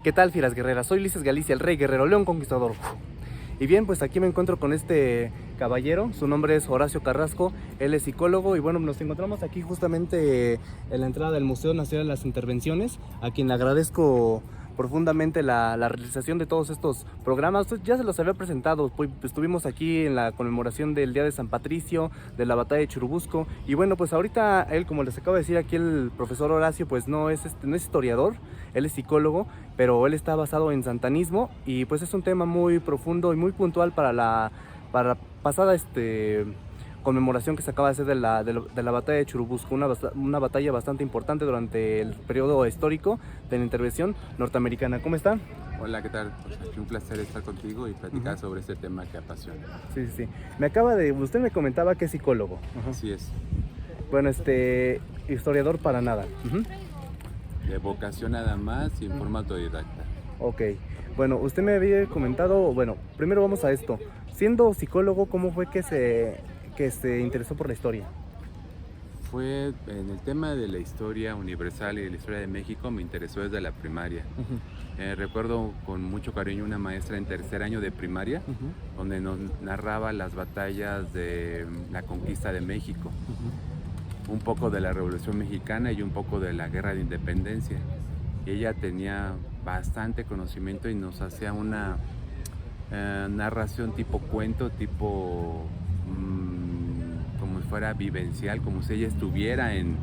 ¿Qué tal, fieras guerreras? Soy Ulises Galicia, el rey guerrero, león conquistador. Y bien, pues aquí me encuentro con este caballero, su nombre es Horacio Carrasco, él es psicólogo y bueno, nos encontramos aquí justamente en la entrada del Museo Nacional de las Intervenciones, a quien le agradezco profundamente la realización de todos estos programas. Pues ya se los había presentado, pues estuvimos aquí en la conmemoración del Día de San Patricio, de la batalla de Churubusco, y bueno, pues ahorita él, como les acabo de decir aquí el profesor Horacio, pues no es historiador, él es psicólogo, pero él está basado en santanismo y pues es un tema muy profundo y muy puntual para la pasada conmemoración que se acaba de hacer de la batalla de Churubusco, una batalla bastante importante durante el periodo histórico de la intervención norteamericana. ¿Cómo está? Hola, ¿qué tal? Pues aquí un placer estar contigo y platicar sobre este tema que apasiona. Sí. Usted me comentaba que es psicólogo. Así es, Bueno, historiador para nada. de vocación nada más y en forma autodidacta. Ok, bueno, usted me había comentado, bueno, primero vamos a esto. Siendo psicólogo, ¿cómo fue que se interesó por la historia? Fue en el tema de la historia universal y de la historia de México, me interesó desde la primaria. Recuerdo con mucho cariño una maestra en tercer año de primaria, donde nos narraba las batallas de la conquista de México, un poco de la Revolución Mexicana y un poco de la Guerra de Independencia. Y ella tenía bastante conocimiento y nos hacía una narración tipo cuento, tipo como si fuera vivencial, como si ella estuviera en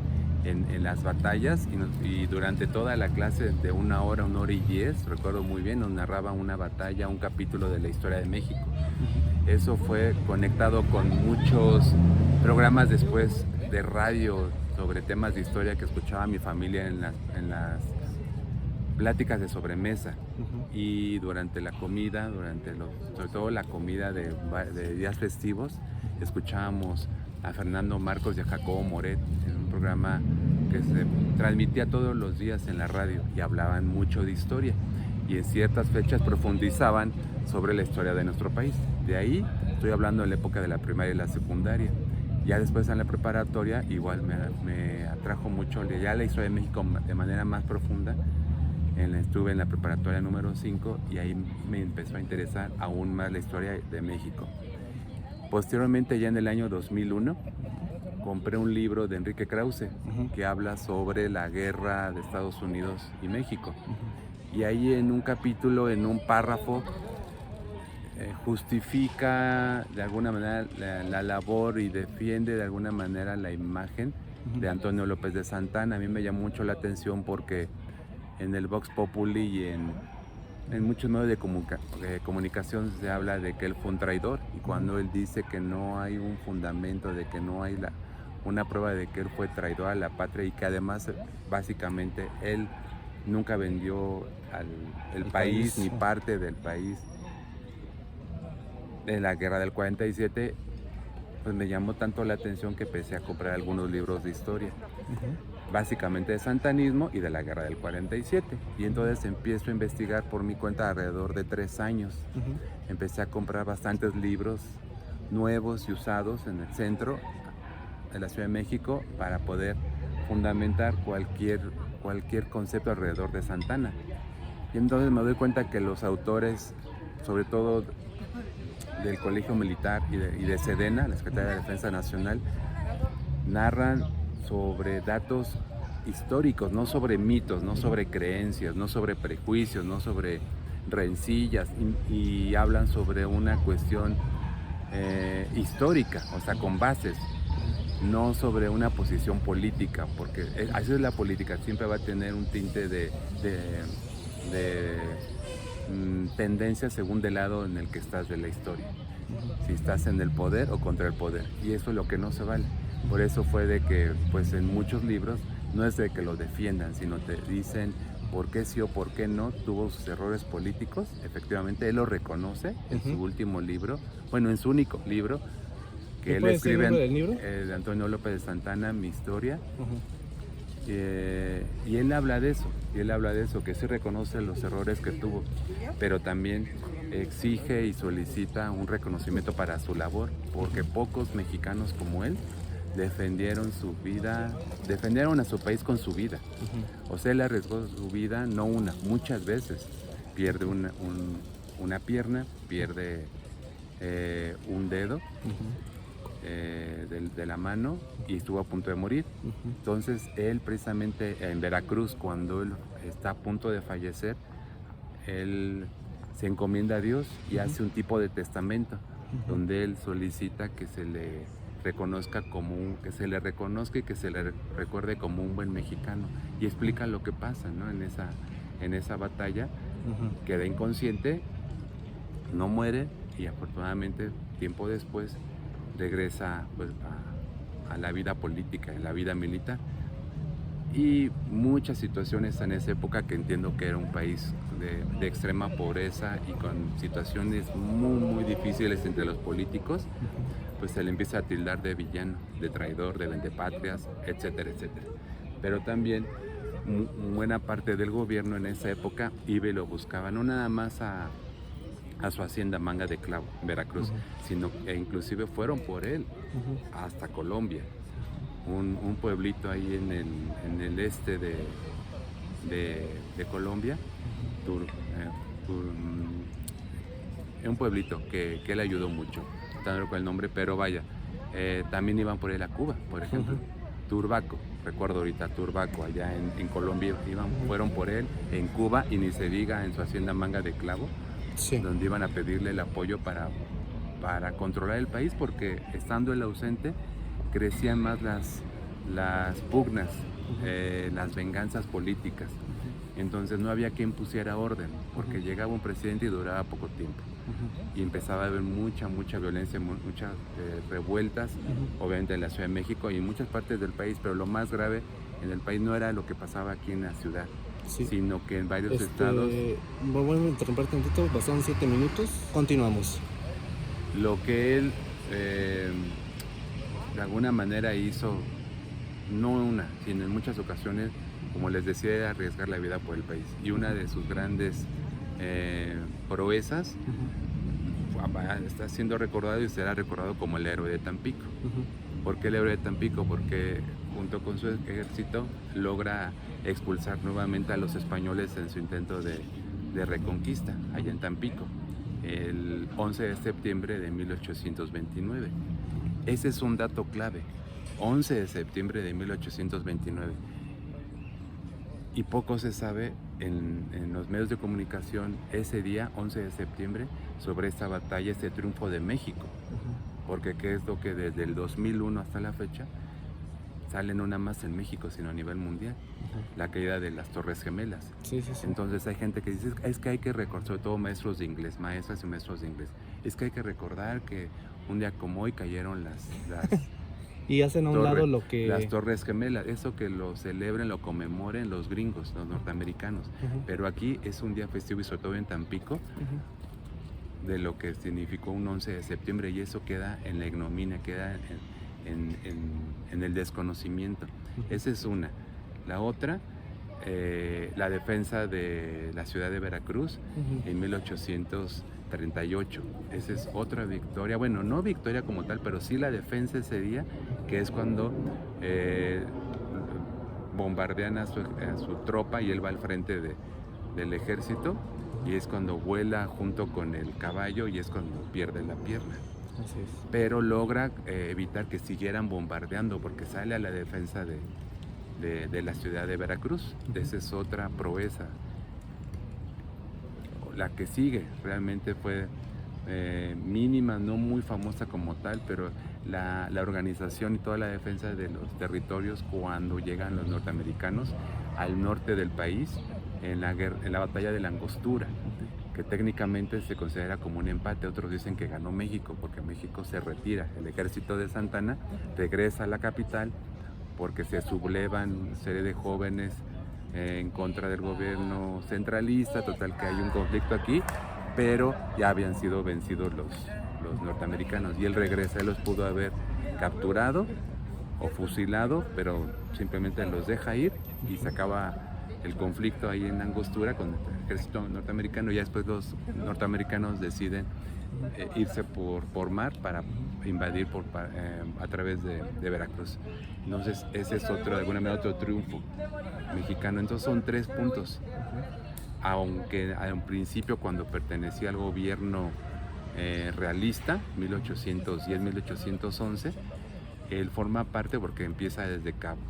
las batallas y durante toda la clase de 1 hora y 10, recuerdo muy bien, nos narraba una batalla, un capítulo de la historia de México. Eso fue conectado con muchos programas después de radio sobre temas de historia que escuchaba mi familia en las pláticas de sobremesa y durante la comida, sobre todo la comida de días festivos, escuchábamos a Fernando Marcos y a Jacobo Moret en un programa que se transmitía todos los días en la radio y hablaban mucho de historia y en ciertas fechas profundizaban sobre la historia de nuestro país. De ahí estoy hablando de la época de la primaria y la secundaria. Ya después en la preparatoria igual me atrajo mucho ya la historia de México de manera más profunda. Estuve en la preparatoria número 5 y ahí me empezó a interesar aún más la historia de México. Posteriormente, ya en el año 2001, compré un libro de Enrique Krause que habla sobre la guerra de Estados Unidos y México. Y ahí en un capítulo, en un párrafo, justifica de alguna manera la labor y defiende de alguna manera la imagen de Antonio López de Santana. A mí me llamó mucho la atención porque en el Vox Populi y en muchos medios de comunicación se habla de que él fue un traidor, y cuando él dice que no hay un fundamento, de que no hay una prueba de que él fue traidor a la patria y que además básicamente él nunca vendió el país ni parte del país en la guerra del 47, pues me llamó tanto la atención que empecé a comprar algunos libros de historia. Básicamente de santanismo y de la guerra del 47, y entonces empiezo a investigar por mi cuenta alrededor de 3 años. Empecé a comprar bastantes libros nuevos y usados en el centro de la Ciudad de México para poder fundamentar cualquier concepto alrededor de Santana. Y entonces me doy cuenta que los autores, sobre todo del Colegio Militar y de Sedena, la Secretaría de Defensa Nacional, narran sobre datos históricos, no sobre mitos, no sobre creencias, no sobre prejuicios, no sobre rencillas, y hablan sobre una cuestión histórica, o sea, con bases, no sobre una posición política, porque así es la política, siempre va a tener un tinte de tendencia según del lado en el que estás de la historia, si estás en el poder o contra el poder, y eso es lo que no se vale. Por eso fue de que, pues en muchos libros, no es de que lo defiendan, sino te dicen por qué sí o por qué no tuvo sus errores políticos. Efectivamente, él lo reconoce en su último libro, bueno, en su único libro, que él escribe de Antonio López de Santana, Mi Historia. Y él habla de eso, que sí reconoce los errores que tuvo, pero también exige y solicita un reconocimiento para su labor, porque pocos mexicanos como él defendieron su vida, defendieron a su país con su vida. O sea, él arriesgó su vida, no una, muchas veces. Pierde una pierna, pierde un dedo de la mano y estuvo a punto de morir. Entonces, él precisamente en Veracruz, cuando él está a punto de fallecer, él se encomienda a Dios y hace un tipo de testamento donde él solicita que se le reconozca que se le reconozca y que se le recuerde como un buen mexicano, y explica lo que pasa, ¿no? en esa batalla. Queda inconsciente, no muere, y afortunadamente tiempo después regresa pues, a la vida política, en la vida militar. Y muchas situaciones en esa época, que entiendo que era un país de extrema pobreza y con situaciones muy, muy difíciles entre los políticos, pues se le empieza a tildar de villano, de traidor, de vendepatrias, etcétera, etcétera. Pero también buena parte del gobierno en esa época iba y lo buscaba, no nada más a su hacienda Manga de Clavo, en Veracruz, sino que inclusive fueron por él hasta Colombia, un pueblito ahí en el este de Colombia, un pueblito que él ayudó mucho, no recuerdo el nombre, pero vaya, también iban por él a Cuba, por ejemplo. Turbaco, recuerdo ahorita, Turbaco, allá en Colombia, fueron por él, en Cuba, y ni se diga en su hacienda Manga de Clavo, donde iban a pedirle el apoyo para controlar el país, porque estando él ausente, crecían más las pugnas, las venganzas políticas. Entonces no había quien pusiera orden, porque llegaba un presidente y duraba poco tiempo. Y empezaba a haber mucha violencia, muchas revueltas, obviamente en la Ciudad de México y en muchas partes del país, pero lo más grave en el país no era lo que pasaba aquí en la ciudad, sino que en varios estados... Bueno, a interrumpir tantito, pasaron 7 minutos, continuamos. Lo que él de alguna manera hizo, no una, sino en muchas ocasiones, como les decía, era arriesgar la vida por el país. Y una de sus grandes proezas está siendo recordado y será recordado como el héroe de Tampico. ¿Por qué el héroe de Tampico? Porque junto con su ejército logra expulsar nuevamente a los españoles en su intento de reconquista allá en Tampico, el 11 de septiembre de 1829. Ese es un dato clave, 11 de septiembre de 1829. Y poco se sabe en los medios de comunicación ese día, 11 de septiembre, sobre esta batalla, este triunfo de México. Porque qué es lo que desde el 2001 hasta la fecha sale no nada más en México, sino a nivel mundial, la caída de las Torres Gemelas. Entonces hay gente que dice, es que hay que recordar, sobre todo maestros de inglés, maestras y maestros de inglés, es que hay que recordar que un día como hoy cayeron las y hacen a un lado lo que... Las Torres Gemelas, eso que lo celebren, lo conmemoren los gringos, los norteamericanos. Pero aquí es un día festivo, y sobre todo en Tampico, de lo que significó un 11 de septiembre, y eso queda en la ignominia, queda en el desconocimiento. Esa es una. La otra, la defensa de la ciudad de Veracruz en 1838. Esa es otra victoria, bueno, no victoria como tal, pero sí la defensa ese día, que es cuando bombardean a su tropa y él va al frente del ejército, y es cuando vuela junto con el caballo y es cuando pierde la pierna. Así es. Pero logra evitar que siguieran bombardeando, porque sale a la defensa de la ciudad de Veracruz. Esa es otra proeza. La que sigue realmente fue mínima, no muy famosa como tal, pero la organización y toda la defensa de los territorios cuando llegan los norteamericanos al norte del país en la batalla de la Angostura, que técnicamente se considera como un empate. Otros dicen que ganó México, porque México se retira, el ejército de Santana regresa a la capital porque se sublevan una serie de jóvenes en contra del gobierno centralista. Total que hay un conflicto aquí, pero ya habían sido vencidos los norteamericanos, y él regresa. Él los pudo haber capturado o fusilado, pero simplemente los deja ir y se acaba el conflicto ahí en Angostura con el ejército norteamericano. Y ya después los norteamericanos deciden irse por mar para invadir a través de Veracruz. Entonces ese es otro, de alguna manera, otro triunfo mexicano. Entonces son 3 puntos. Aunque a un principio, cuando pertenecía al gobierno realista, 1810-1811, él forma parte porque empieza desde Cabo.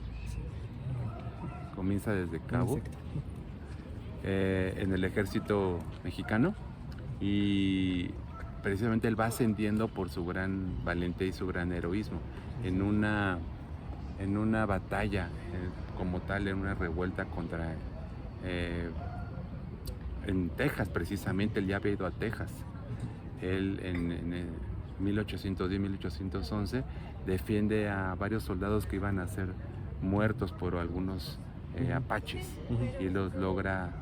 Comienza desde Cabo en el ejército mexicano, y precisamente él va ascendiendo por su gran valentía y su gran heroísmo. En una batalla como tal, en una revuelta contra en Texas, precisamente. Él ya había ido a Texas. Él en 1810-1811 defiende a varios soldados que iban a ser muertos por algunos apaches, y los logra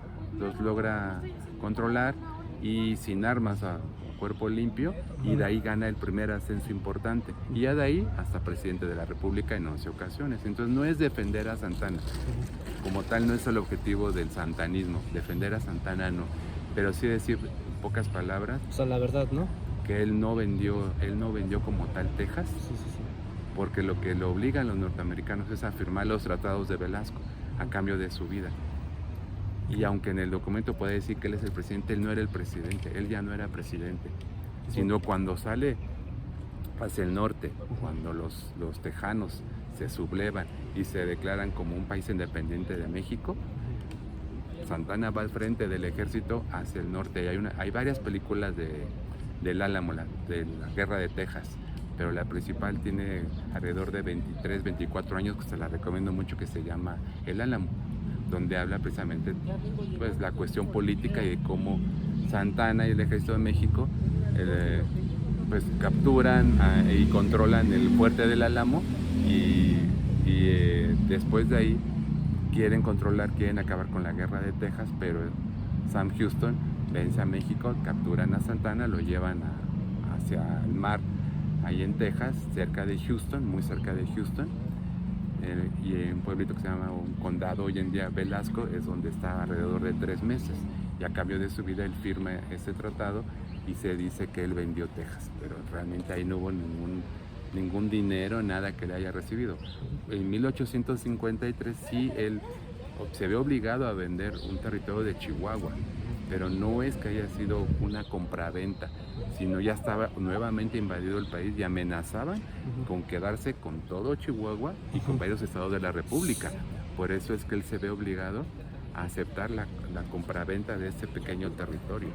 controlar, y sin armas, a cuerpo limpio, y de ahí gana el primer ascenso importante, y ya de ahí hasta presidente de la República en 11 ocasiones. Entonces no es defender a Santana como tal, no es el objetivo del santanismo, defender a Santana no, pero sí decir en pocas palabras, O sea, la verdad, ¿no? que él no vendió como tal Texas, porque lo que lo obligan los norteamericanos es a firmar los tratados de Velasco a cambio de su vida. Y aunque en el documento puede decir que él es el presidente, él no era el presidente, él ya no era presidente, sino cuando sale hacia el norte, cuando los tejanos se sublevan y se declaran como un país independiente de México, Santana va al frente del ejército hacia el norte. Y hay varias películas del Álamo, de la Guerra de Texas, pero la principal tiene alrededor de 23, 24 años, que se la recomiendo mucho, que se llama El Álamo, donde habla precisamente pues la cuestión política y de cómo Santana y el ejército de México pues capturan y controlan el fuerte del Álamo, y después de ahí quieren acabar con la Guerra de Texas, pero Sam Houston vence a México, capturan a Santana, lo llevan hacia el mar, ahí en Texas, cerca de Houston, muy cerca de Houston, y en un pueblito que se llama un condado hoy en día, Velasco, es donde está alrededor de 3 meses, y a cambio de su vida él firma ese tratado, y se dice que él vendió Texas, pero realmente ahí no hubo ningún dinero, nada que le haya recibido. En 1853 sí él se ve obligado a vender un territorio de Chihuahua, pero no es que haya sido una compraventa, sino ya estaba nuevamente invadido el país y amenazaban con quedarse con todo Chihuahua y con varios estados de la República. Por eso es que él se ve obligado a aceptar la compraventa de este pequeño territorio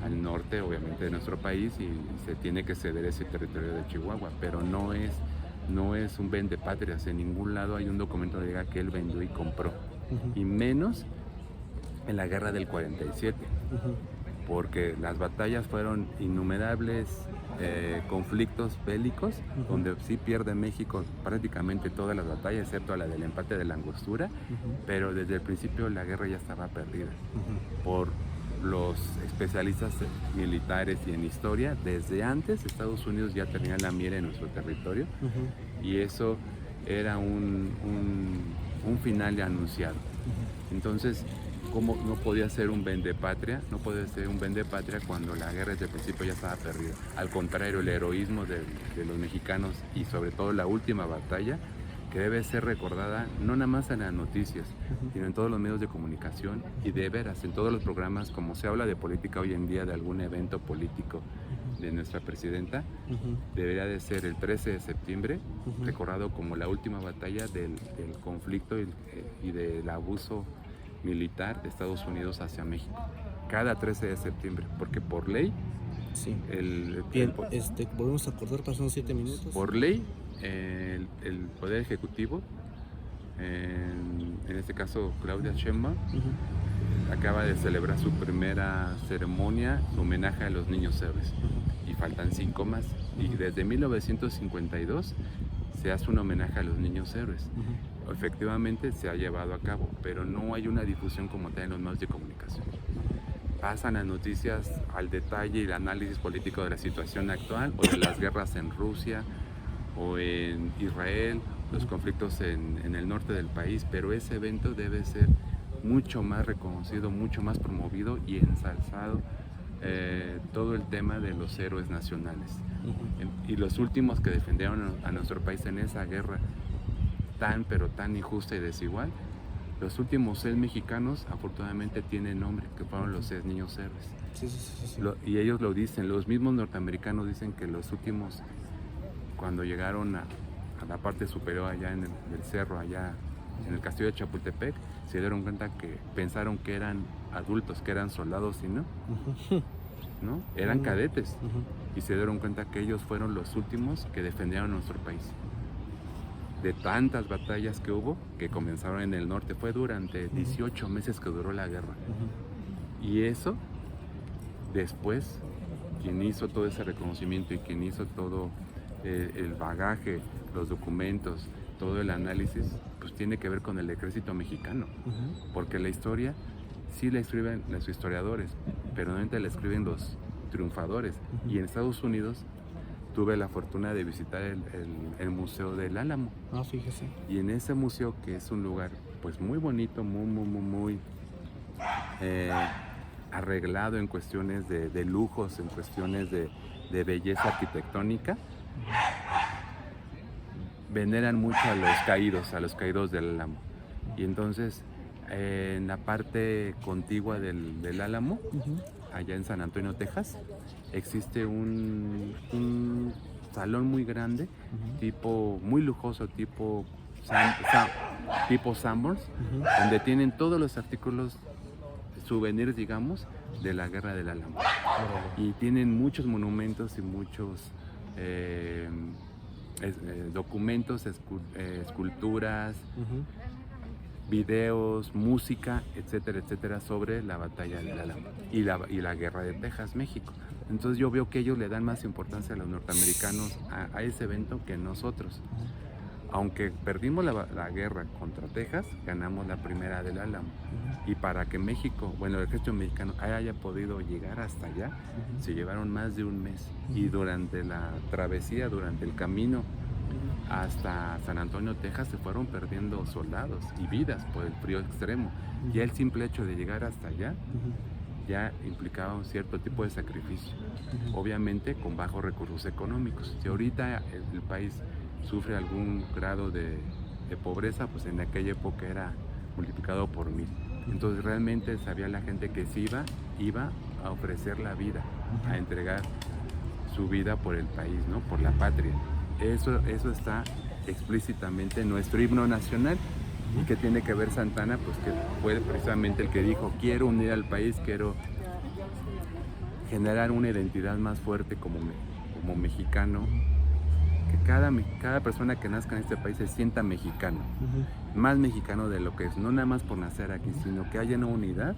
al norte, obviamente, de nuestro país, y se tiene que ceder ese territorio de Chihuahua, pero no es un vendepatrias. En ningún lado hay un documento que diga que él vendió y compró, y menos en la guerra del 47, porque las batallas fueron innumerables, conflictos bélicos, donde sí pierde México prácticamente todas las batallas, excepto la del empate de la Angostura, pero desde el principio la guerra ya estaba perdida. Por los especialistas militares y en historia, desde antes Estados Unidos ya tenía la mira en nuestro territorio, y eso era un final ya anunciado. Entonces, ¿cómo no podía ser un vendepatria? No podía ser un vendepatria cuando la guerra desde el principio ya estaba perdida. Al contrario, el heroísmo de los mexicanos, y sobre todo la última batalla, que debe ser recordada no nada más en las noticias, sino en todos los medios de comunicación, y de veras en todos los programas, como se habla de política hoy en día, de algún evento político de nuestra presidenta, debería de ser el 13 de septiembre, recordado como la última batalla del conflicto y del abuso militar de Estados Unidos hacia México, cada 13 de septiembre, porque por ley, sí. Bien, volvemos a acordar, pasaron 7 minutos. Por ley, el Poder Ejecutivo, en este caso Claudia Sheinbaum, acaba de celebrar su primera ceremonia de homenaje a los niños héroes, y faltan 5 más, y desde 1952 se hace un homenaje a los niños héroes. Efectivamente se ha llevado a cabo, pero no hay una difusión como tal en los medios de comunicación. Pasan las noticias al detalle y el análisis político de la situación actual, o de las guerras en Rusia o en Israel, los conflictos en el norte del país, pero ese evento debe ser mucho más reconocido, mucho más promovido y ensalzado todo el tema de los héroes nacionales. Y los últimos que defendieron a nuestro país en esa guerra pero tan injusta y desigual, los últimos 6 mexicanos afortunadamente tienen nombre, que fueron los 6 niños héroes. Sí. Y ellos lo dicen, los mismos norteamericanos dicen que los últimos, cuando llegaron a la parte superior allá en el cerro, allá en el castillo de Chapultepec, se dieron cuenta que pensaron que eran adultos, que eran soldados, y no, eran cadetes. Y se dieron cuenta que ellos fueron los últimos que defendieron nuestro país. De tantas batallas que hubo, que comenzaron en el norte, fue durante 18 meses que duró la guerra. Y eso, después, quien hizo todo ese reconocimiento y quien hizo todo el bagaje, los documentos, todo el análisis, pues tiene que ver con el ejército mexicano. Porque la historia sí la escriben los historiadores, pero normalmente la escriben los triunfadores. Y en Estados Unidos tuve la fortuna de visitar el Museo del Álamo. Fíjese. Y en ese museo, que es un lugar pues muy bonito, muy arreglado en cuestiones de lujos, en cuestiones de belleza arquitectónica, veneran mucho a los caídos del Álamo. Y entonces en la parte contigua del Álamo, allá en San Antonio, Texas, existe un salón muy grande, tipo muy lujoso, tipo Sanborns, donde tienen todos los artículos, souvenirs, digamos, de la guerra del Álamo. Y tienen muchos monumentos y muchos documentos, esculturas, videos, música, etcétera, sobre la batalla del Álamo y la guerra de Texas, México. Entonces yo veo que ellos le dan más importancia a los norteamericanos a ese evento que nosotros. Aunque perdimos la guerra contra Texas, ganamos la primera del Álamo. Y para que México, el ejército mexicano haya podido llegar hasta allá, se llevaron más de un mes. Y durante la travesía, durante el camino hasta San Antonio, Texas, se fueron perdiendo soldados y vidas por el frío extremo. Ya el simple hecho de llegar hasta allá ya implicaba un cierto tipo de sacrificio, obviamente con bajos recursos económicos. Si ahorita el país sufre algún grado de pobreza, pues en aquella época era multiplicado por 1000. Entonces realmente sabía la gente que se iba a ofrecer la vida, a entregar su vida por el país, ¿no? Por la patria. Eso está explícitamente en nuestro himno nacional. ¿Y qué tiene que ver Santana? Pues que fue precisamente el que dijo: quiero unir al país, quiero generar una identidad más fuerte como mexicano, que cada persona que nazca en este país se sienta mexicano, más mexicano de lo que es, no nada más por nacer aquí, sino que haya una unidad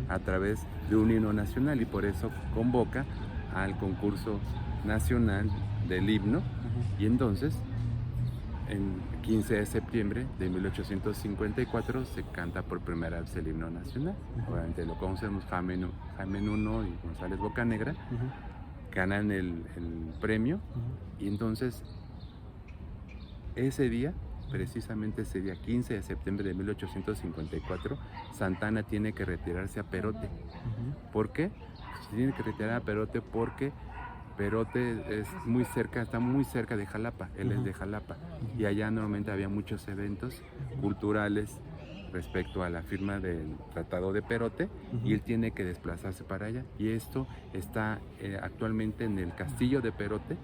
a través de un himno nacional. Y por eso convoca al concurso nacional del himno. Y entonces, en 15 de septiembre de 1854 se canta por primera vez el himno nacional. Obviamente lo conocemos, Jaime Nuno y González Bocanegra ganan el premio. Y entonces precisamente ese día, 15 de septiembre de 1854, Santana tiene que retirarse a Perote. ¿Por qué? Se tiene que retirar a Perote porque Perote está muy cerca de Jalapa. Él es de Jalapa. Y allá normalmente había muchos eventos culturales respecto a la firma del Tratado de Perote, y él tiene que desplazarse para allá. Y esto está actualmente en el castillo de Perote.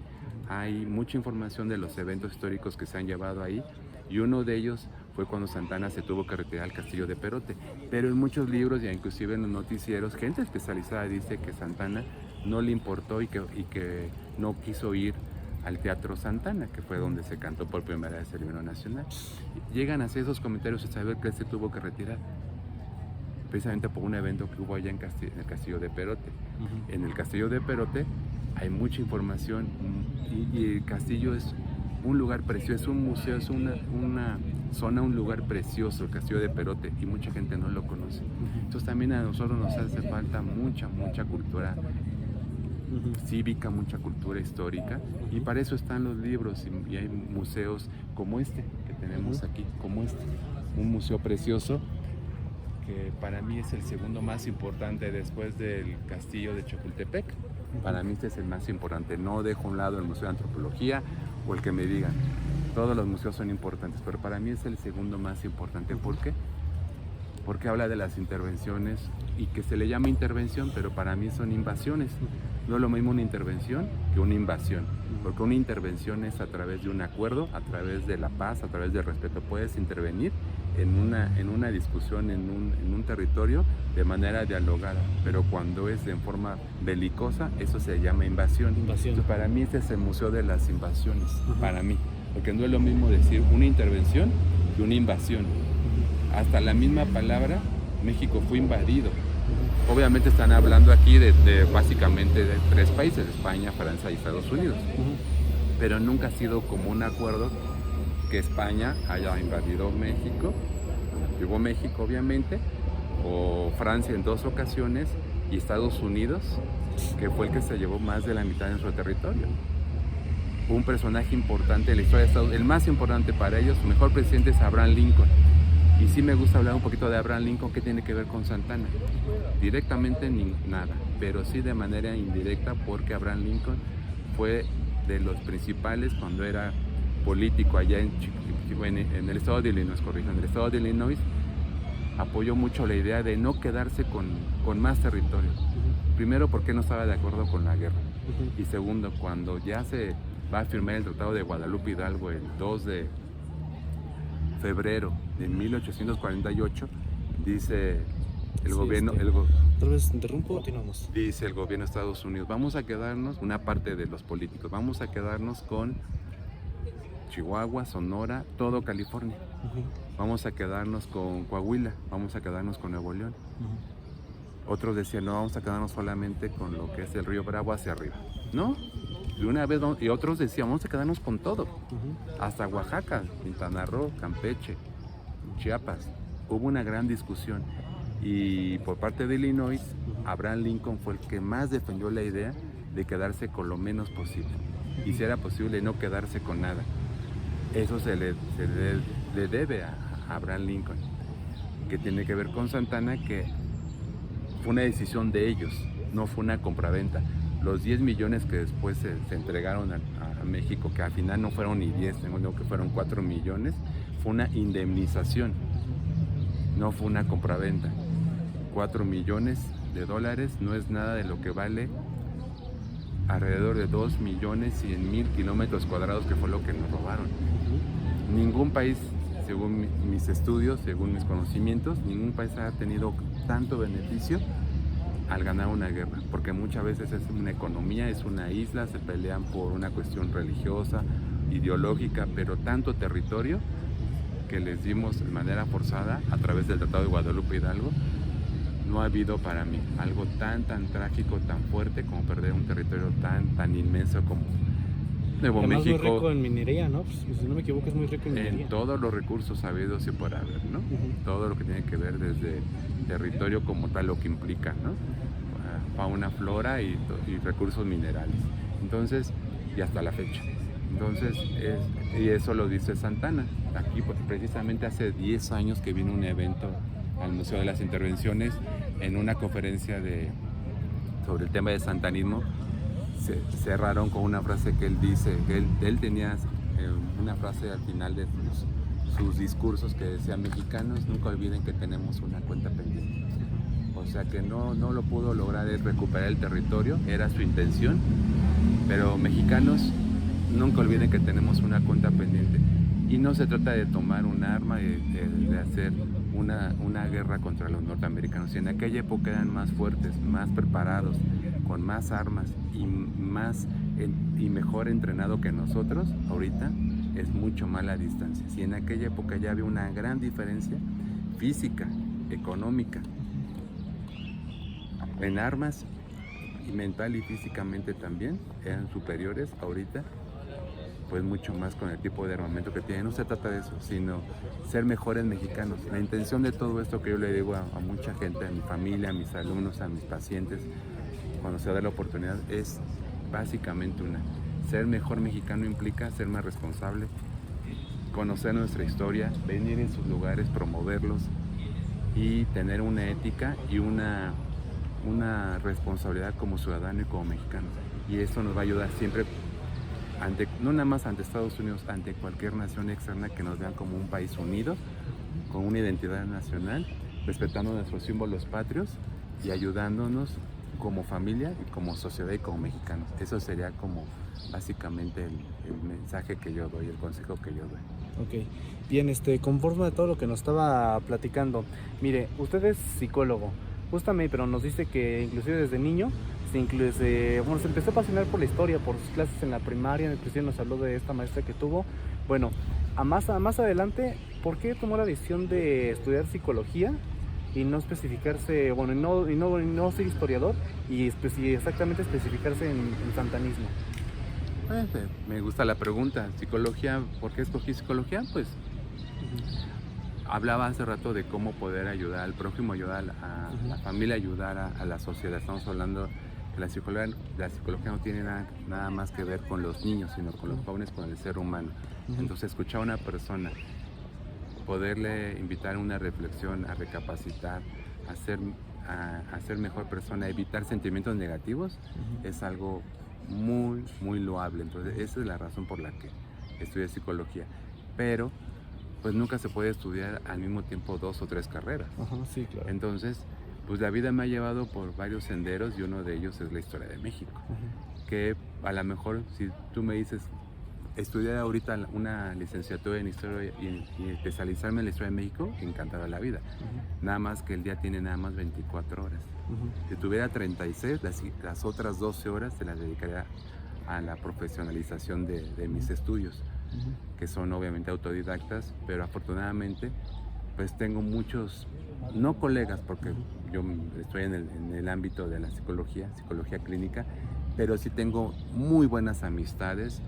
Hay mucha información de los eventos históricos que se han llevado ahí, y uno de ellos fue cuando Santana se tuvo que retirar al castillo de Perote. Pero en muchos libros y inclusive en los noticieros, gente especializada dice que Santana no le importó y que no quiso ir al Teatro Santana, que fue donde se cantó por primera vez el himno nacional. Llegan a hacer esos comentarios a saber que él se tuvo que retirar, precisamente por un evento que hubo allá en el castillo de Perote. En el castillo de Perote hay mucha información, y el castillo es un lugar precioso, es un museo, es una zona, un lugar precioso, el castillo de Perote, y mucha gente no lo conoce. Entonces también a nosotros nos hace falta mucha cultura cívica, mucha cultura histórica, y para eso están los libros, y hay museos como este que tenemos aquí, como este, un museo precioso que para mí es el segundo más importante después del castillo de Chapultepec. Para mí este es el más importante. No dejo a un lado el Museo de Antropología o el que me digan. Todos los museos son importantes, pero para mí es el segundo más importante. ¿Por qué? Porque habla de las intervenciones y que se le llama intervención, pero para mí son invasiones. No es lo mismo una intervención que una invasión, porque una intervención es a través de un acuerdo, a través de la paz, a través del respeto. Puedes intervenir en una discusión, en un territorio de manera dialogada, pero cuando es en forma belicosa, eso se llama invasión. Entonces, para mí este es el museo de las invasiones, para mí, porque no es lo mismo decir una intervención que una invasión. Hasta la misma palabra, México fue invadido. Obviamente están hablando aquí de básicamente de 3 países, España, Francia y Estados Unidos. Pero nunca ha sido como un acuerdo que España haya invadido México, llegó México obviamente, o Francia en 2 ocasiones, y Estados Unidos, que fue el que se llevó más de la mitad de nuestro territorio. Un personaje importante de la historia de Estados Unidos, el más importante para ellos, su mejor presidente es Abraham Lincoln. Y sí me gusta hablar un poquito de Abraham Lincoln, ¿qué tiene que ver con Santa Anna? Directamente nada, pero sí de manera indirecta, porque Abraham Lincoln fue de los principales cuando era político allá en el estado de Illinois, en el estado de Illinois, apoyó mucho la idea de no quedarse con más territorio. Primero, porque no estaba de acuerdo con la guerra. Y segundo, cuando ya se va a firmar el Tratado de Guadalupe Hidalgo el 2 de febrero de 1848, dice el gobierno... Tal vez interrumpo, continuamos. Dice el gobierno de Estados Unidos, vamos a quedarnos, una parte de los políticos, vamos a quedarnos con Chihuahua, Sonora, todo California. Vamos a quedarnos con Coahuila, vamos a quedarnos con Nuevo León. Otros decían, no, vamos a quedarnos solamente con lo que es el río Bravo hacia arriba. ¿No? De una vez, y otros decían, vamos a quedarnos con todo. Hasta Oaxaca, Quintana Roo, Campeche, Chiapas. Hubo una gran discusión. Y por parte de Illinois, Abraham Lincoln fue el que más defendió la idea de quedarse con lo menos posible. Y si era posible, no quedarse con nada. Eso se le debe a Abraham Lincoln, que tiene que ver con Santa Anna, que fue una decisión de ellos, no fue una compraventa. Los 10 millones que después se entregaron a México, que al final no fueron ni 10, tengo que fueron 4 millones, fue una indemnización, no fue una compraventa. 4 millones de dólares no es nada de lo que vale alrededor de 2.100.000 kilómetros cuadrados, que fue lo que nos robaron. Ningún país, según mis estudios, según mis conocimientos, ningún país ha tenido tanto beneficio al ganar una guerra, porque muchas veces es una economía, es una isla, se pelean por una cuestión religiosa, ideológica, pero tanto territorio que les dimos de manera forzada a través del Tratado de Guadalupe Hidalgo. No ha habido para mí algo tan trágico, tan fuerte como perder un territorio tan inmenso como Nuevo Además, México. Muy rico en minería, ¿no? Pues, si no me equivoco, es muy rico en minería. En todos los recursos habidos y por haber, ¿no? Todo lo que tiene que ver desde territorio como tal, lo que implica, ¿no? Fauna, flora y recursos minerales. Entonces, y hasta la fecha. Entonces, y eso lo dice Santa Anna. Aquí, precisamente hace 10 años que vino un evento al Museo de las Intervenciones en una conferencia sobre el tema de santanismo. Se cerraron con una frase que él dice, que él tenía una frase al final de sus discursos que decía: mexicanos, nunca olviden que tenemos una cuenta pendiente. O sea que no lo pudo lograr él recuperar el territorio, era su intención, pero mexicanos, nunca olviden que tenemos una cuenta pendiente. Y no se trata de tomar un arma y de hacer una guerra contra los norteamericanos. Y en aquella época eran más fuertes, más preparados, con más armas y mejor entrenado que nosotros. Ahorita es mucho más la distancia. Si en aquella época ya había una gran diferencia física, económica, en armas, y mental y físicamente también eran superiores, ahorita pues mucho más con el tipo de armamento que tienen. No se trata de eso, sino ser mejores mexicanos. La intención de todo esto que yo le digo a mucha gente, a mi familia, a mis alumnos, a mis pacientes, cuando se da la oportunidad, es básicamente una. Ser mejor mexicano implica ser más responsable, conocer nuestra historia, venir en sus lugares, promoverlos, y tener una ética y una responsabilidad como ciudadano y como mexicano. Y eso nos va a ayudar siempre, no nada más ante Estados Unidos, ante cualquier nación externa, que nos vean como un país unido, con una identidad nacional, respetando nuestros símbolos patrios y ayudándonos como familia y como sociedad y como mexicanos. Eso sería como básicamente el mensaje que yo doy, el consejo que yo doy. Ok, bien, conforme a todo lo que nos estaba platicando, mire, usted es psicólogo, justamente, pero nos dice que inclusive desde niño se empezó a apasionar por la historia, por sus clases en la primaria, inclusive nos habló de esta maestra que tuvo. Bueno, a más adelante, ¿por qué tomó la decisión de estudiar psicología y no especificarse, bueno, y no ser historiador y exactamente especificarse en santanismo? Me gusta la pregunta. Psicología, ¿por qué escogí psicología? Pues hablaba hace rato de cómo poder ayudar al prójimo, ayudar a la familia, ayudar a la sociedad. Estamos hablando que la psicología no tiene nada más que ver con los niños, sino con los jóvenes, con el ser humano. Entonces, escuchar a una persona, poderle invitar a una reflexión, a recapacitar, a ser mejor persona, a evitar sentimientos negativos, es algo muy, muy loable. Entonces, esa es la razón por la que estudié psicología. Pero pues nunca se puede estudiar al mismo tiempo 2 o 3 carreras. Sí, claro. Entonces, pues la vida me ha llevado por varios senderos y uno de ellos es la historia de México. Que a lo mejor, si tú me dices estudiar ahorita una licenciatura en historia y especializarme en la historia de México, encantado la vida. Nada más que el día tiene nada más 24 horas. Si tuviera 36, las otras 12 horas se las dedicaría a la profesionalización de mis estudios, que son obviamente autodidactas, pero afortunadamente pues tengo muchos, no colegas, porque yo estoy en el ámbito de la psicología clínica, pero sí tengo muy buenas amistades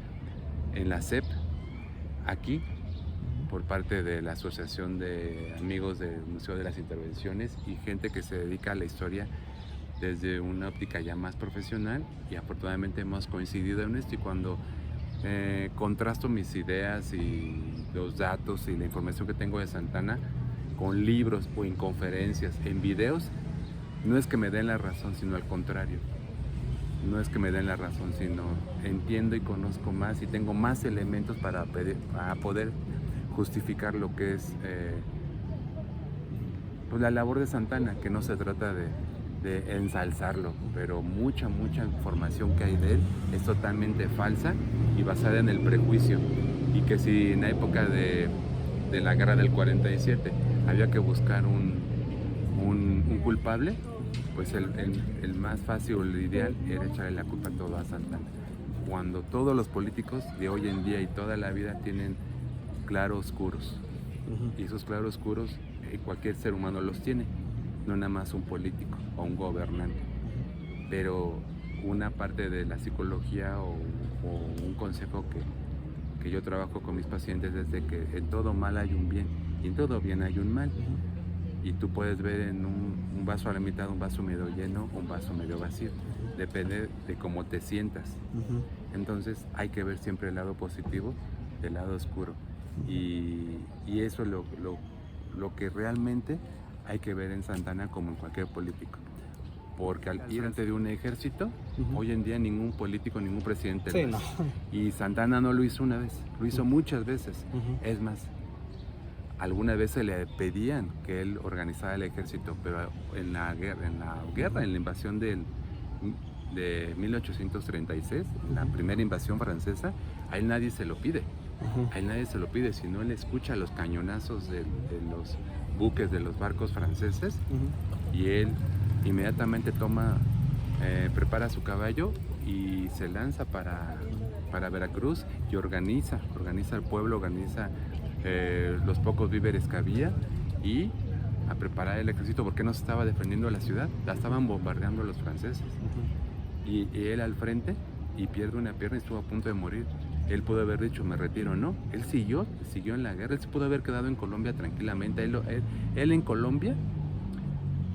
en la SEP, aquí, por parte de la Asociación de Amigos del Museo de las Intervenciones, y gente que se dedica a la historia desde una óptica ya más profesional, y afortunadamente hemos coincidido en esto. Y cuando contrasto mis ideas y los datos y la información que tengo de Santana con libros o en conferencias, en videos, no es que me den la razón, sino al contrario. No es que me den la razón, sino entiendo y conozco más y tengo más elementos para poder justificar lo que es pues la labor de Santana, que no se trata de ensalzarlo, pero mucha información que hay de él es totalmente falsa y basada en el prejuicio. Y que si en la época de la guerra del 47 había que buscar un culpable, pues el más fácil o el ideal era echarle la culpa todo a Santana, cuando todos los políticos de hoy en día y toda la vida tienen claroscuros, y esos claroscuros cualquier ser humano los tiene, no nada más un político o un gobernante. Pero una parte de la psicología o un consejo que yo trabajo con mis pacientes es de que en todo mal hay un bien y en todo bien hay un mal. Y tú puedes ver en un vaso a la mitad, un vaso medio lleno, un vaso medio vacío. Depende de cómo te sientas. Entonces hay que ver siempre el lado positivo del lado oscuro. Y eso es lo que realmente hay que ver en Santana, como en cualquier político. Porque al ir ante de un ejército, hoy en día ningún político, ningún presidente lo hace. Y Santana no lo hizo una vez, lo hizo muchas veces. Es más, algunas veces le pedían que él organizara el ejército, pero en la invasión de 1836, la primera invasión francesa, a él nadie se lo pide. A él nadie se lo pide, sino él escucha los cañonazos de los buques, de los barcos franceses, y él inmediatamente prepara su caballo y se lanza para Veracruz y organiza el pueblo, organiza los pocos víveres que había y a preparar el ejército, porque no se estaba defendiendo la ciudad, la estaban bombardeando los franceses. Y él al frente, y pierde una pierna y estuvo a punto de morir. Él pudo haber dicho, me retiro, no. Él siguió en la guerra. Él se pudo haber quedado en Colombia tranquilamente. Él en Colombia,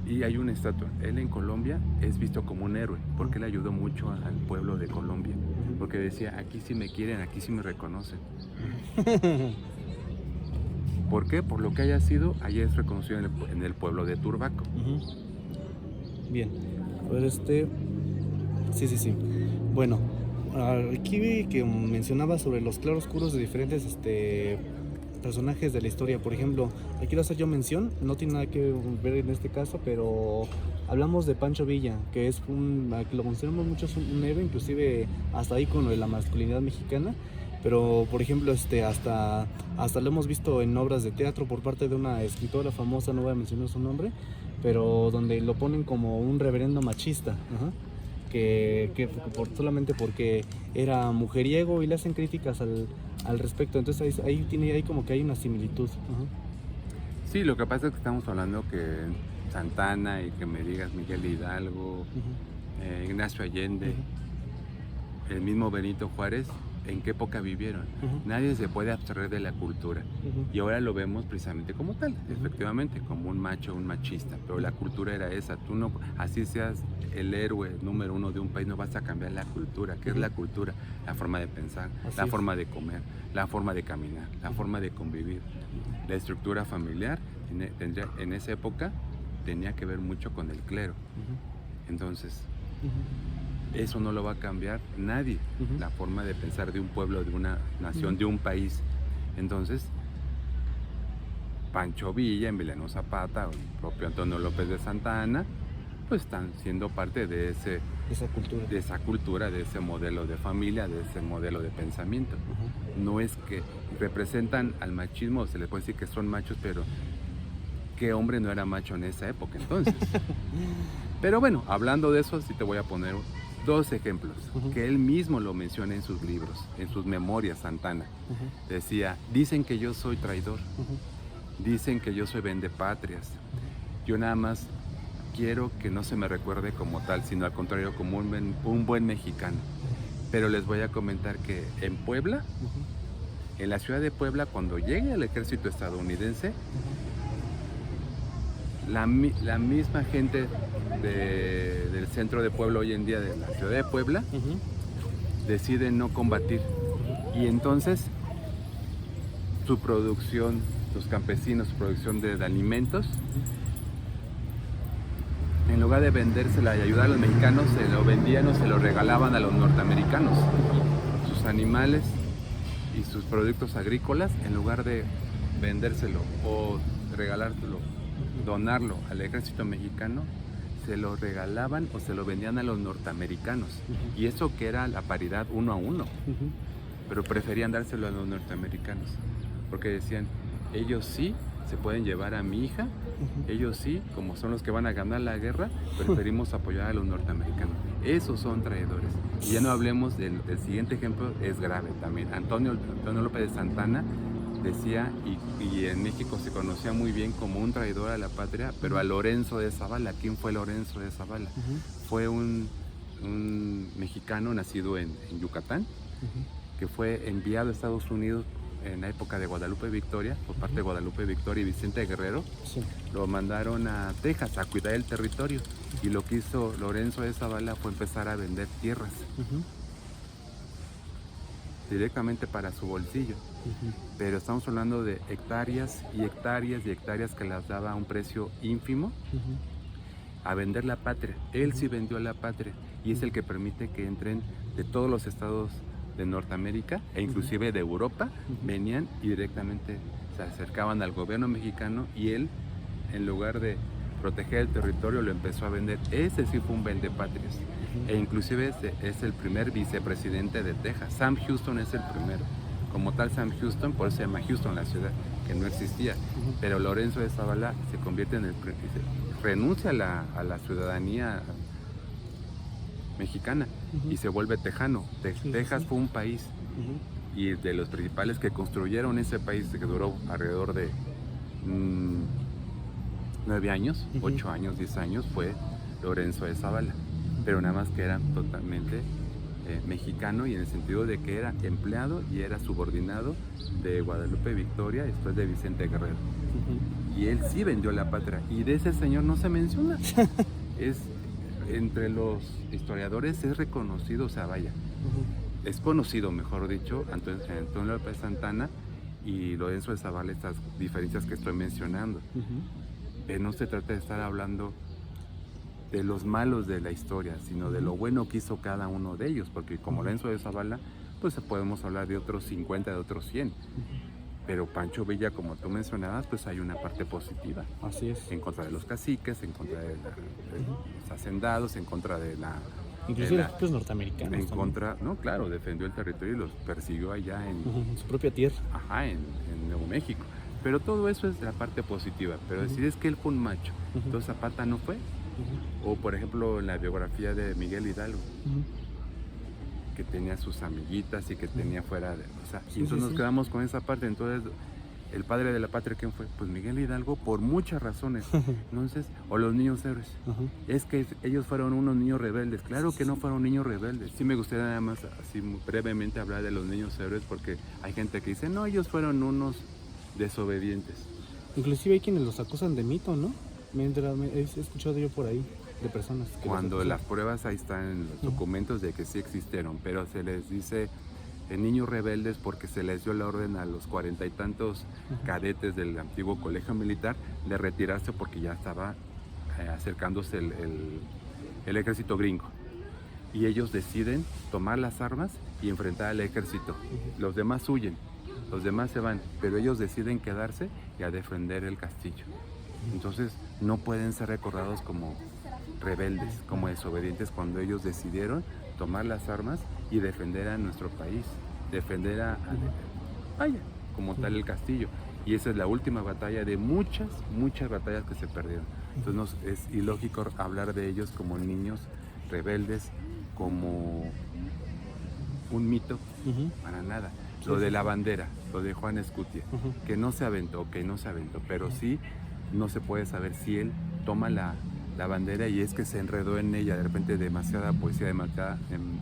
y hay una estatua, él en Colombia es visto como un héroe, porque él ayudó mucho al pueblo de Colombia. Porque decía, aquí sí me quieren, aquí sí me reconocen. ¿Por qué? Por lo que haya sido, allá es reconocido en el pueblo de Turbaco. Bien, a ver sí. Bueno, aquí vi que mencionaba sobre los claroscuros de diferentes personajes de la historia. Por ejemplo, aquí quiero hacer yo mención, no tiene nada que ver en este caso, pero hablamos de Pancho Villa, que es que lo consideramos mucho un héroe, inclusive hasta ahí con lo de la masculinidad mexicana. Pero, por ejemplo, hasta lo hemos visto en obras de teatro por parte de una escritora famosa, no voy a mencionar su nombre, pero donde lo ponen como un reverendo machista, solamente porque era mujeriego y le hacen críticas al respecto. Entonces ahí como que hay una similitud. Sí, lo que pasa es que estamos hablando que Santana y que me digas Miguel Hidalgo, Ignacio Allende, el mismo Benito Juárez, ¿en qué época vivieron? Nadie se puede abstraer de la cultura. Y ahora lo vemos precisamente como tal, efectivamente, como un macho, un machista. Pero la cultura era esa. Tú no, así seas el héroe número uno de un país, no vas a cambiar la cultura. ¿Qué es la cultura? La forma de pensar, la forma de comer, la forma de caminar, la forma de convivir. La estructura familiar, en esa época, tenía que ver mucho con el clero. Entonces, eso no lo va a cambiar nadie, la forma de pensar de un pueblo, de una nación, de un país. Entonces, Pancho Villa, Emiliano Zapata, o el propio Antonio López de Santa Anna, pues están siendo parte de esa cultura, de ese modelo de familia, de ese modelo de pensamiento. No es que representan al machismo, se les puede decir que son machos, pero ¿qué hombre no era macho en esa época entonces? Pero bueno, hablando de eso, sí te voy a poner 2 ejemplos, que él mismo lo menciona en sus libros, en sus memorias, Santana. Decía, dicen que yo soy traidor, dicen que yo soy vendepatrias. Yo nada más quiero que no se me recuerde como tal, sino al contrario, como un buen mexicano. Pero les voy a comentar que en Puebla, en la ciudad de Puebla, cuando llegue el ejército estadounidense, la misma gente del centro de Puebla hoy en día, de la ciudad de Puebla, decide no combatir. Y entonces su producción, los campesinos, su producción de alimentos, en lugar de vendérsela y ayudar a los mexicanos, se lo vendían o se lo regalaban a los norteamericanos. Sus animales y sus productos agrícolas, en lugar de vendérselo o regalárselo, donarlo al ejército mexicano, se lo regalaban o se lo vendían a los norteamericanos. Y eso que era la paridad 1 a 1. Pero preferían dárselo a los norteamericanos, porque decían, ellos sí se pueden llevar a mi hija, ellos sí, como son los que van a ganar la guerra, preferimos apoyar a los norteamericanos. Esos son traidores. Y ya no hablemos del siguiente ejemplo, es grave también. Antonio López de Santana decía, y en México se conocía muy bien como un traidor a la patria, pero a Lorenzo de Zavala. ¿Quién fue Lorenzo de Zavala? Fue un mexicano nacido en Yucatán, que fue enviado a Estados Unidos en la época de Guadalupe Victoria, por parte de Guadalupe Victoria y Vicente Guerrero. Lo mandaron a Texas a cuidar el territorio, y lo que hizo Lorenzo de Zavala fue empezar a vender tierras directamente para su bolsillo. Pero estamos hablando de hectáreas y hectáreas y hectáreas que las daba a un precio ínfimo a vender la patria. Él sí vendió la patria, y es el que permite que entren de todos los estados de Norteamérica e inclusive de Europa, venían y directamente se acercaban al gobierno mexicano, y él, en lugar de proteger el territorio, lo empezó a vender. Ese sí fue un vendepatrias. E inclusive es el primer vicepresidente de Texas. Sam Houston es el primero. Como tal, Sam Houston, por eso se llama Houston la ciudad, que no existía. Pero Lorenzo de Zavala se convierte en renuncia a la ciudadanía mexicana y se vuelve tejano. Texas fue un país, y de los principales que construyeron ese país, que duró alrededor de 9 años, 8 años, 10 años, fue Lorenzo de Zavala. Pero nada más que era totalmente mexicano, y en el sentido de que era empleado y era subordinado de Guadalupe Victoria, después de Vicente Guerrero. Y él sí vendió la patria, y de ese señor no se menciona. Entre los historiadores es reconocido, o sea, vaya, es conocido, mejor dicho, Antonio López Santana, y Lorenzo de Zavala estas diferencias que estoy mencionando. No se trata de estar hablando de los malos de la historia, sino de lo bueno que hizo cada uno de ellos, porque como Lorenzo de Zavala, pues podemos hablar de otros 50, de otros 100. Pero Pancho Villa, como tú mencionabas, pues hay una parte positiva. Así es. En contra de los caciques, en contra de los hacendados, en contra de la... Incluso de los propios norteamericanos. En contra, no, claro, defendió el territorio y los persiguió allá en su propia tierra. Ajá, en Nuevo México. Pero todo eso es la parte positiva. Pero decir es que él fue un macho, entonces Zapata no fue. O por ejemplo en la biografía de Miguel Hidalgo, que tenía sus amiguitas y que tenía fuera de... O sea, y entonces nos quedamos con esa parte. Entonces, el padre de la patria, ¿quién fue? Pues Miguel Hidalgo, por muchas razones. Entonces, o los niños héroes. Es que ellos fueron unos niños rebeldes. Claro que no fueron niños rebeldes. Sí me gustaría nada más, así brevemente, hablar de los niños héroes, porque hay gente que dice, no, ellos fueron unos desobedientes. Inclusive hay quienes los acusan de mito, ¿no? Mientras he escuchado yo por ahí de personas que cuando las pruebas ahí están en los documentos de que sí existieron, pero se les dice niños rebeldes porque se les dio la orden a los 40 y tantos cadetes del antiguo colegio militar de retirarse porque ya estaba acercándose el ejército gringo, y ellos deciden tomar las armas y enfrentar al ejército. Los demás huyen, los demás se van, pero ellos deciden quedarse y a defender el castillo. Entonces no pueden ser recordados como rebeldes, como desobedientes, cuando ellos decidieron tomar las armas y defender a nuestro país, defender como tal el castillo. Y esa es la última batalla de muchas batallas que se perdieron. Entonces es ilógico hablar de ellos como niños rebeldes, como un mito, para nada. Lo de la bandera, lo de Juan Escutia, que no se aventó, pero sí no se puede saber si él toma la bandera y es que se enredó en ella, de repente demasiada poesía,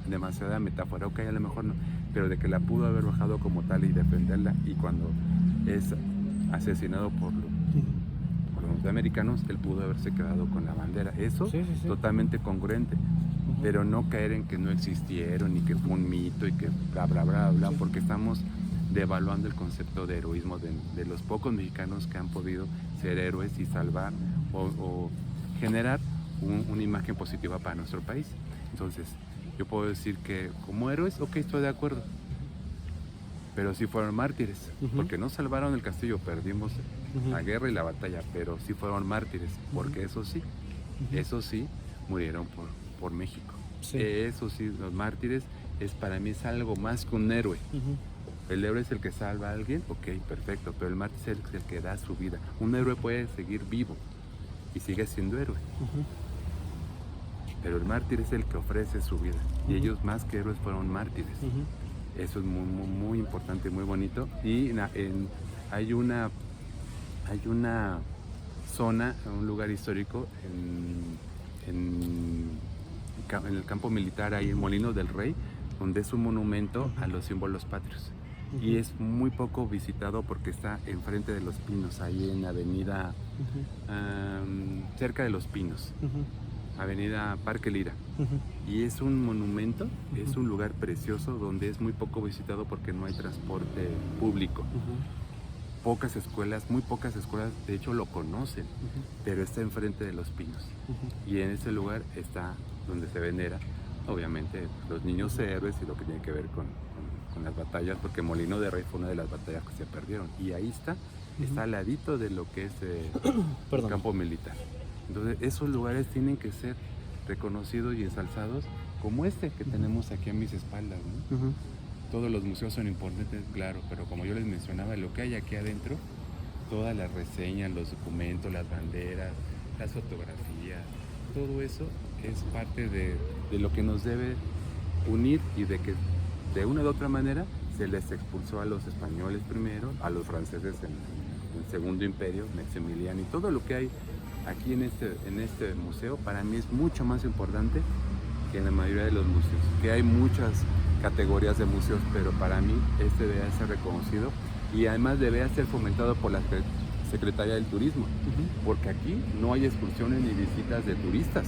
demasiada metáfora, ok, a lo mejor no, pero de que la pudo haber bajado como tal y defenderla, y cuando es asesinado por los norteamericanos, él pudo haberse quedado con la bandera. Eso totalmente congruente, pero no caer en que no existieron y que fue un mito y que bla, bla, bla, bla, porque estamos devaluando el concepto de heroísmo de los pocos mexicanos que han podido ser héroes y salvar o generar una imagen positiva para nuestro país. Entonces, yo puedo decir que como héroes, ok, estoy de acuerdo, pero sí fueron mártires, porque no salvaron el castillo, perdimos la guerra y la batalla, pero sí fueron mártires, porque eso sí, murieron por México. Eso sí, los mártires para mí es algo más que un héroe. El héroe es el que salva a alguien, ok, perfecto, pero el mártir es el que da su vida. Un héroe puede seguir vivo y sigue siendo héroe, pero el mártir es el que ofrece su vida, y ellos más que héroes fueron mártires. Eso es muy, muy, muy importante, muy bonito. Y hay una zona, un lugar histórico en el campo militar, ahí en Molinos del Rey, donde es un monumento a los símbolos patrios. Y es muy poco visitado porque está enfrente de Los Pinos, ahí en avenida, cerca de Los Pinos, avenida Parque Lira. Y es un monumento, es un lugar precioso donde es muy poco visitado porque no hay transporte público. Pocas escuelas, muy pocas escuelas, de hecho lo conocen, pero está enfrente de Los Pinos. Y en ese lugar está donde se venera, obviamente, los niños héroes y lo que tiene que ver con las batallas, porque Molino de Rey fue una de las batallas que se perdieron. Y ahí está al ladito de lo que es el campo militar. Entonces, esos lugares tienen que ser reconocidos y ensalzados, como este que tenemos aquí a mis espaldas, ¿no? Todos los museos son importantes, claro, pero como yo les mencionaba, lo que hay aquí adentro, todas las reseñas, los documentos, las banderas, las fotografías, todo eso es parte de lo que nos debe unir, y de que de una u otra manera se les expulsó a los españoles primero, a los franceses en el Segundo Imperio, Maximiliano, y todo lo que hay aquí en este museo para mí es mucho más importante que en la mayoría de los museos, que hay muchas categorías de museos, pero para mí este debe ser reconocido, y además debe ser fomentado por la Secretaría del Turismo, porque aquí no hay excursiones ni visitas de turistas.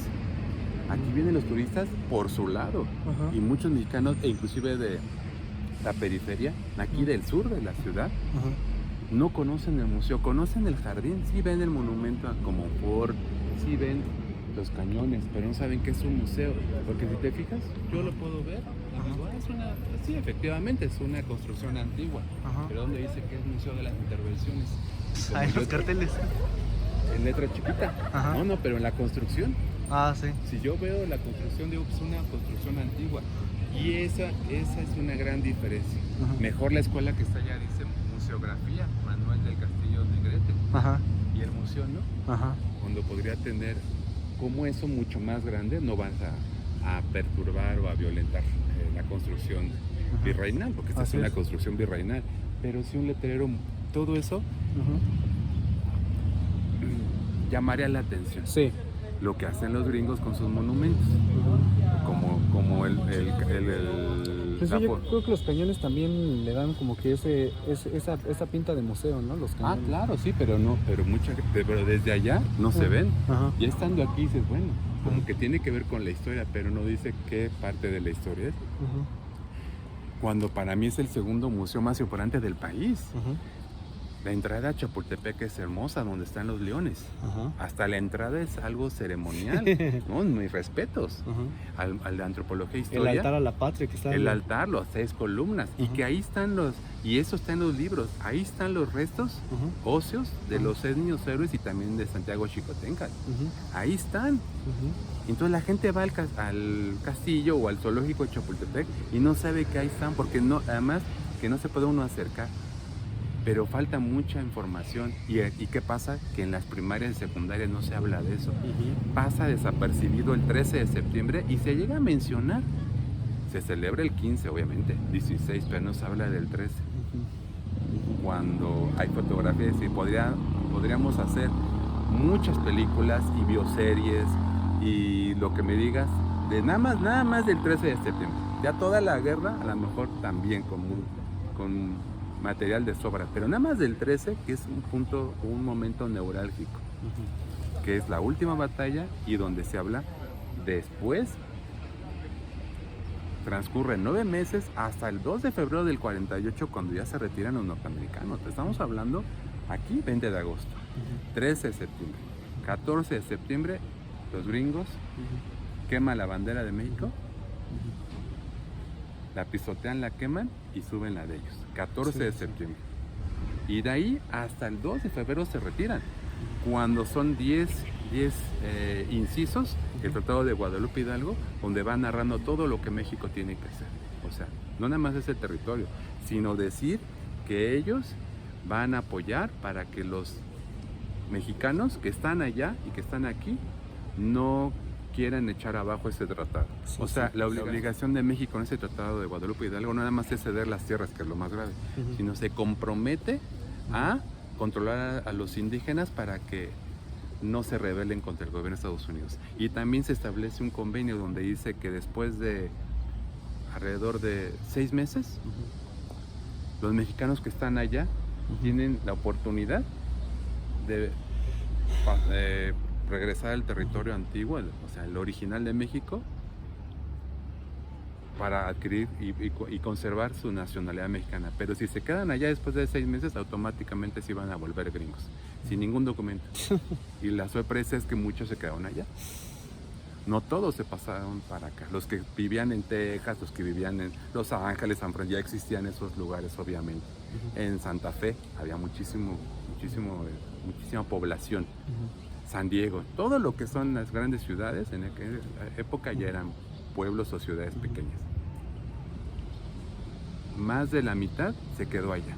Aquí vienen los turistas por su lado, y muchos mexicanos, e inclusive de la periferia, aquí del sur de la ciudad, no conocen el museo, conocen el jardín, sí ven el monumento a Comonfort, sí ven los cañones, pero no saben qué es un museo, porque si te fijas, yo lo puedo ver, y digo, sí, efectivamente es una construcción antigua, pero donde dice que es Museo de las Intervenciones. Hay los carteles. En letra chiquita, no, pero en la construcción. Sí. Si yo veo la construcción, digo que es una construcción antigua, y esa es una gran diferencia. Mejor la escuela que está allá dice Museografía, Manuel del Castillo Negrete, y el museo no, cuando podría tener como eso mucho más grande, no vas a perturbar o a violentar la construcción virreinal, porque esta es una construcción virreinal, pero sí un letrero, todo eso llamaría la atención. Sí. Lo que hacen los gringos con sus monumentos, como el Pues sí, yo creo que los cañones también le dan como que esa pinta de museo, ¿no? Los cañones. Claro, sí, pero pero desde allá no se ven. Ya estando aquí dices, bueno, como que tiene que ver con la historia, pero no dice qué parte de la historia es. Cuando para mí es el segundo museo más importante del país. La entrada a Chapultepec es hermosa, donde están los leones. Hasta la entrada es algo ceremonial. No, mis respetos al de antropología e historia. El altar a la patria que está. El altar, las 6 columnas. Y que ahí están y eso está en los libros. Ahí están los restos óseos de los 6 niños héroes y también de Santiago Xicoténcatl. Ahí están. Entonces la gente va al castillo o al zoológico de Chapultepec y no sabe que ahí están, porque además que no se puede uno acercar. Pero falta mucha información. ¿Y qué pasa? Que en las primarias y secundarias no se habla de eso. Pasa desapercibido el 13 de septiembre y se llega a mencionar. Se celebra el 15, obviamente, 16, pero no se habla del 13. Cuando hay fotografías y podríamos hacer muchas películas y bioseries y lo que me digas, de nada más del 13 de septiembre. Ya toda la guerra, a lo mejor también con material de sobra, pero nada más del 13, que es un momento neurálgico, que es la última batalla y donde se habla después. Transcurren 9 meses hasta el 2 de febrero del 48, cuando ya se retiran los norteamericanos. Estamos hablando aquí 20 de agosto, 13 de septiembre, 14 de septiembre, los gringos queman la bandera de México, la pisotean, la queman y suben la de ellos. 14 de septiembre. Y de ahí hasta el 2 de febrero se retiran. Cuando son 10 incisos, el Tratado de Guadalupe Hidalgo, donde va narrando todo lo que México tiene que hacer. O sea, no nada más ese territorio, sino decir que ellos van a apoyar para que los mexicanos que están allá y que están aquí no quieran echar abajo ese tratado. La obligación de México en ese tratado de Guadalupe Hidalgo no nada más es ceder las tierras, que es lo más grave, sino se compromete a controlar a los indígenas para que no se rebelen contra el gobierno de Estados Unidos. Y también se establece un convenio donde dice que después de alrededor de 6 meses, los mexicanos que están allá tienen la oportunidad de regresar al territorio antiguo, o sea, el original de México, para adquirir y conservar su nacionalidad mexicana. Pero si se quedan allá después de 6 meses, automáticamente se van a volver gringos, sin ningún documento. Y la sorpresa es que muchos se quedaron allá. No todos se pasaron para acá. Los que vivían en Texas, los que vivían en Los Ángeles, San Francisco, ya existían esos lugares, obviamente. En Santa Fe había muchísima población. San Diego, todo lo que son las grandes ciudades en aquella época ya eran pueblos o ciudades pequeñas. Más de la mitad se quedó allá.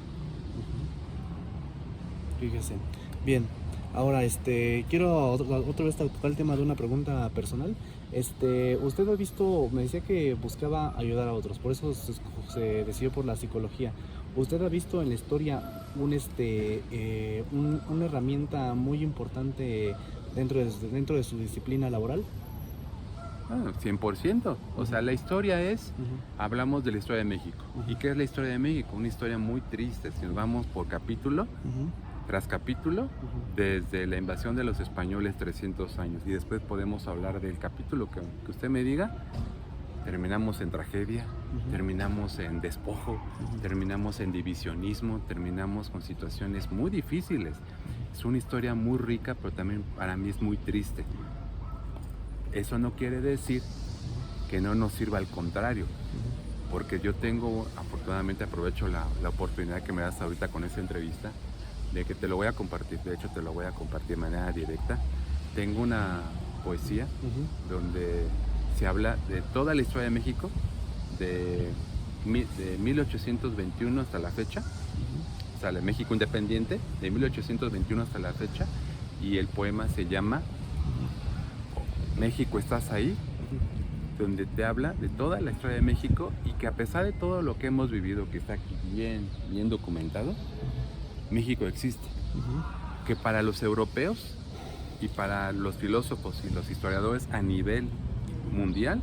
Fíjese. Bien, ahora quiero otra vez tocar el tema de una pregunta personal. Usted ha visto, me decía que buscaba ayudar a otros, por eso se decidió por la psicología. ¿Usted ha visto en la historia una herramienta muy importante dentro de su disciplina laboral? 100%. O sea, la historia es, hablamos de la historia de México. ¿Y qué es la historia de México? Una historia muy triste. Si nos vamos por capítulo, tras capítulo, desde la invasión de los españoles 300 años. Y después podemos hablar del capítulo que usted me diga. terminamos en tragedia, terminamos en despojo, terminamos en divisionismo, terminamos con situaciones muy difíciles. Es una historia muy rica, pero también para mí es muy triste. Eso no quiere decir que no nos sirva, al contrario, porque yo tengo, afortunadamente aprovecho la oportunidad que me das ahorita con esta entrevista, de que te lo voy a compartir, de hecho te lo voy a compartir de manera directa. Tengo una poesía donde se habla de toda la historia de México, de 1821 hasta la fecha, o sea, el México independiente, de 1821 hasta la fecha, y el poema se llama México, ¿estás ahí?, donde te habla de toda la historia de México y que a pesar de todo lo que hemos vivido, que está aquí bien documentado, México existe. Que para los europeos y para los filósofos y los historiadores a nivel mundial,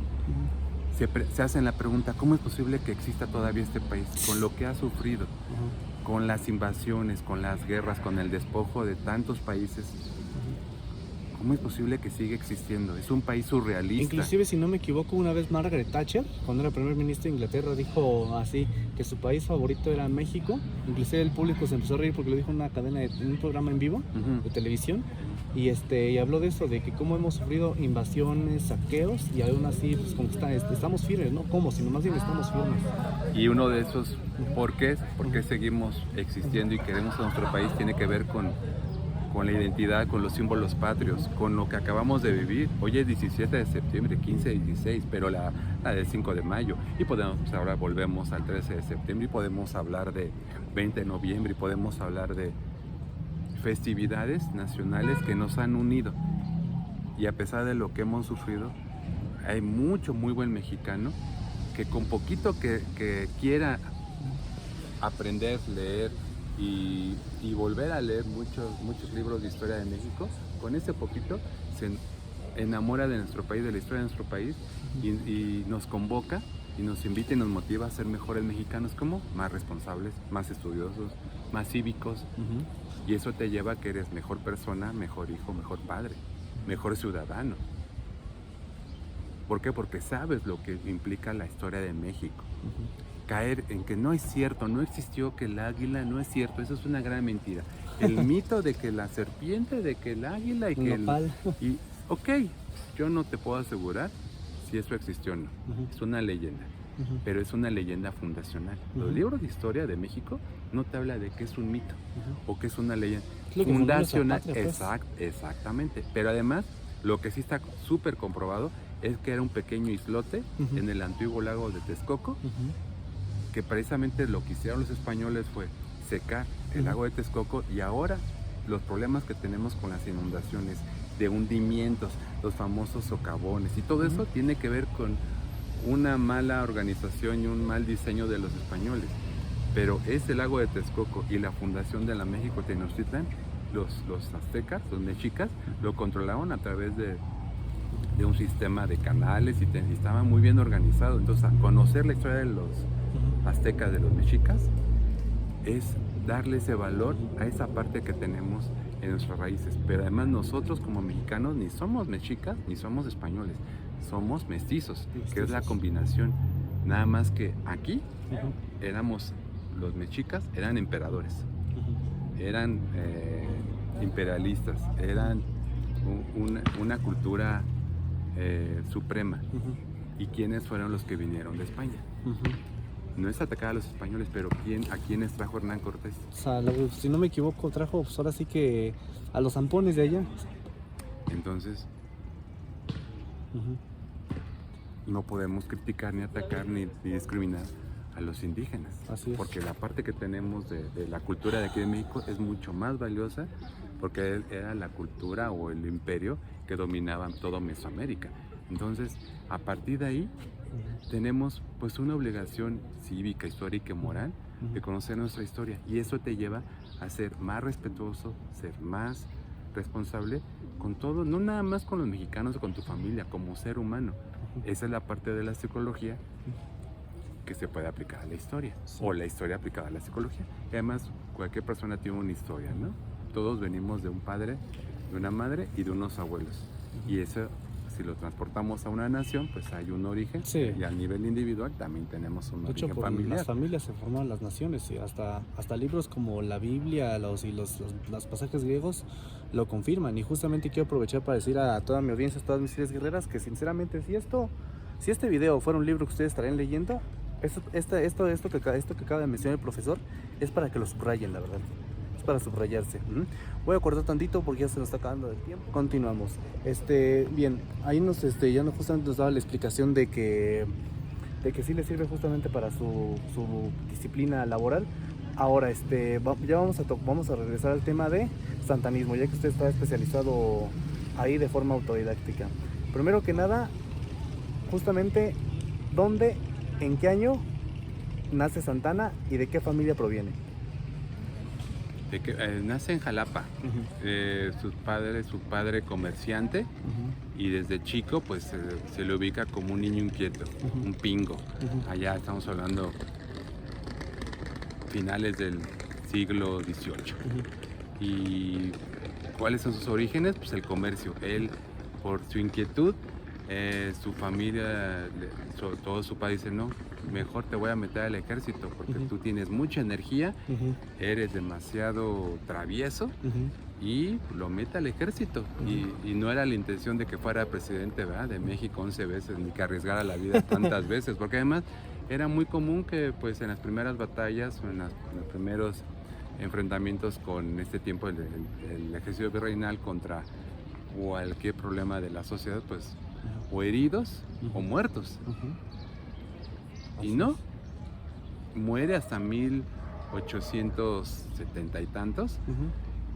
se hacen la pregunta, ¿cómo es posible que exista todavía este país con lo que ha sufrido, con las invasiones, con las guerras, con el despojo de tantos países? ¿Cómo es posible que siga existiendo? Es un país surrealista. Inclusive, si no me equivoco, una vez Margaret Thatcher, cuando era primer ministro de Inglaterra, dijo así, que su país favorito era México. Inclusive el público se empezó a reír porque lo dijo en una cadena, en un programa en vivo de televisión. Y habló de eso, de que cómo hemos sufrido invasiones, saqueos, y aún así pues, como que estamos firmes, ¿no? ¿Cómo? Sino más bien estamos firmes. Y uno de esos por qué seguimos existiendo y queremos a nuestro país tiene que ver con la identidad, con los símbolos patrios, con lo que acabamos de vivir. Hoy es 17 de septiembre, 15, 16, pero la del 5 de mayo. Y podemos, pues ahora volvemos al 13 de septiembre y podemos hablar de 20 de noviembre y podemos hablar de festividades nacionales que nos han unido. Y a pesar de lo que hemos sufrido, hay mucho muy buen mexicano que con poquito que quiera aprender, leer, y volver a leer muchos libros de historia de México, con ese poquito se enamora de nuestro país, de la historia de nuestro país, y nos convoca y nos invita y nos motiva a ser mejores mexicanos, como más responsables, más estudiosos, más cívicos, y eso te lleva a que eres mejor persona, mejor hijo, mejor padre, mejor ciudadano. ¿Por qué? Porque sabes lo que implica la historia de México. Caer en que no es cierto, no existió, que el águila no es cierto, eso es una gran mentira. El mito de que la serpiente, de que el águila y que ok, yo no te puedo asegurar si eso existió o no. Es una leyenda, pero es una leyenda fundacional. Los libros de historia de México no te habla de que es un mito o que es una leyenda fundacional. Pues. Exactamente, pero además lo que sí está súper comprobado es que era un pequeño islote en el antiguo lago de Texcoco, que precisamente lo que hicieron los españoles fue secar el lago de Texcoco, y ahora los problemas que tenemos con las inundaciones, de hundimientos, los famosos socavones y todo eso tiene que ver con una mala organización y un mal diseño de los españoles. Pero ese lago de Texcoco y la fundación de la México Tenochtitlan, los aztecas, los mexicas, lo controlaban a través de un sistema de canales y estaba muy bien organizado. Entonces, conocer la historia de los aztecas, de los mexicas, es darle ese valor a esa parte que tenemos en nuestras raíces. Pero además nosotros como mexicanos ni somos mexicas ni somos españoles, somos mestizos, que es la combinación. Nada más que aquí éramos, los mexicas eran emperadores, eran imperialistas, eran una cultura suprema. ¿Y quiénes fueron los que vinieron de España? No es atacar a los españoles, pero ¿a quiénes trajo Hernán Cortés? O sea, si no me equivoco, trajo pues ahora sí que a los zampones de allá. Entonces, no podemos criticar, ni atacar, ni discriminar a los indígenas. Así es. Porque la parte que tenemos de la cultura de aquí de México es mucho más valiosa, porque era la cultura o el imperio que dominaba todo Mesoamérica. Entonces, a partir de ahí, tenemos pues una obligación cívica, histórica y moral de conocer nuestra historia, y eso te lleva a ser más respetuoso, ser más responsable con todo, no nada más con los mexicanos o con tu familia, como ser humano. Esa es la parte de la psicología que se puede aplicar a la historia, o la historia aplicada a la psicología. Y además, cualquier persona tiene una historia, ¿no? Todos venimos de un padre, de una madre y de unos abuelos, y eso si lo transportamos a una nación, pues hay un origen, Sí. y al nivel individual también tenemos un De hecho, origen por familiar. las familias se forman las naciones y hasta libros como la Biblia los pasajes griegos lo confirman. Y justamente quiero aprovechar para decir a toda mi audiencia, a todas mis series guerreras, que sinceramente si este video fuera un libro que ustedes estarían leyendo, esto que acaba de mencionar el profesor es para que lo subrayen, la verdad. Es para subrayarse. Voy a cortar tantito porque ya se nos está acabando el tiempo. Continuamos. Bien, ahí justamente nos daba la explicación de que sí le sirve justamente para su disciplina laboral. Ahora, ya vamos a regresar al tema de santanismo, ya que usted está especializado ahí de forma autodidáctica. Primero que nada, justamente, ¿dónde, en qué año nace Santana y de qué familia proviene? Nace en Jalapa. Su padre comerciante, y desde chico pues se le ubica como un niño inquieto, un pingo. Allá estamos hablando finales del siglo XVIII. ¿Y cuáles son sus orígenes? Pues el comercio. Él, por su inquietud, su familia, sobre todo su padre, dice: no, mejor te voy a meter al ejército porque tú tienes mucha energía, eres demasiado travieso, y lo mete al ejército. Y no era la intención de que fuera presidente, ¿verdad?, de México 11 veces, ni que arriesgara la vida tantas veces, porque además era muy común que pues en las primeras batallas o en los primeros enfrentamientos con este tiempo el ejército virreinal contra cualquier problema de la sociedad, pues o heridos o muertos. Y no, muere hasta 1870 y tantos.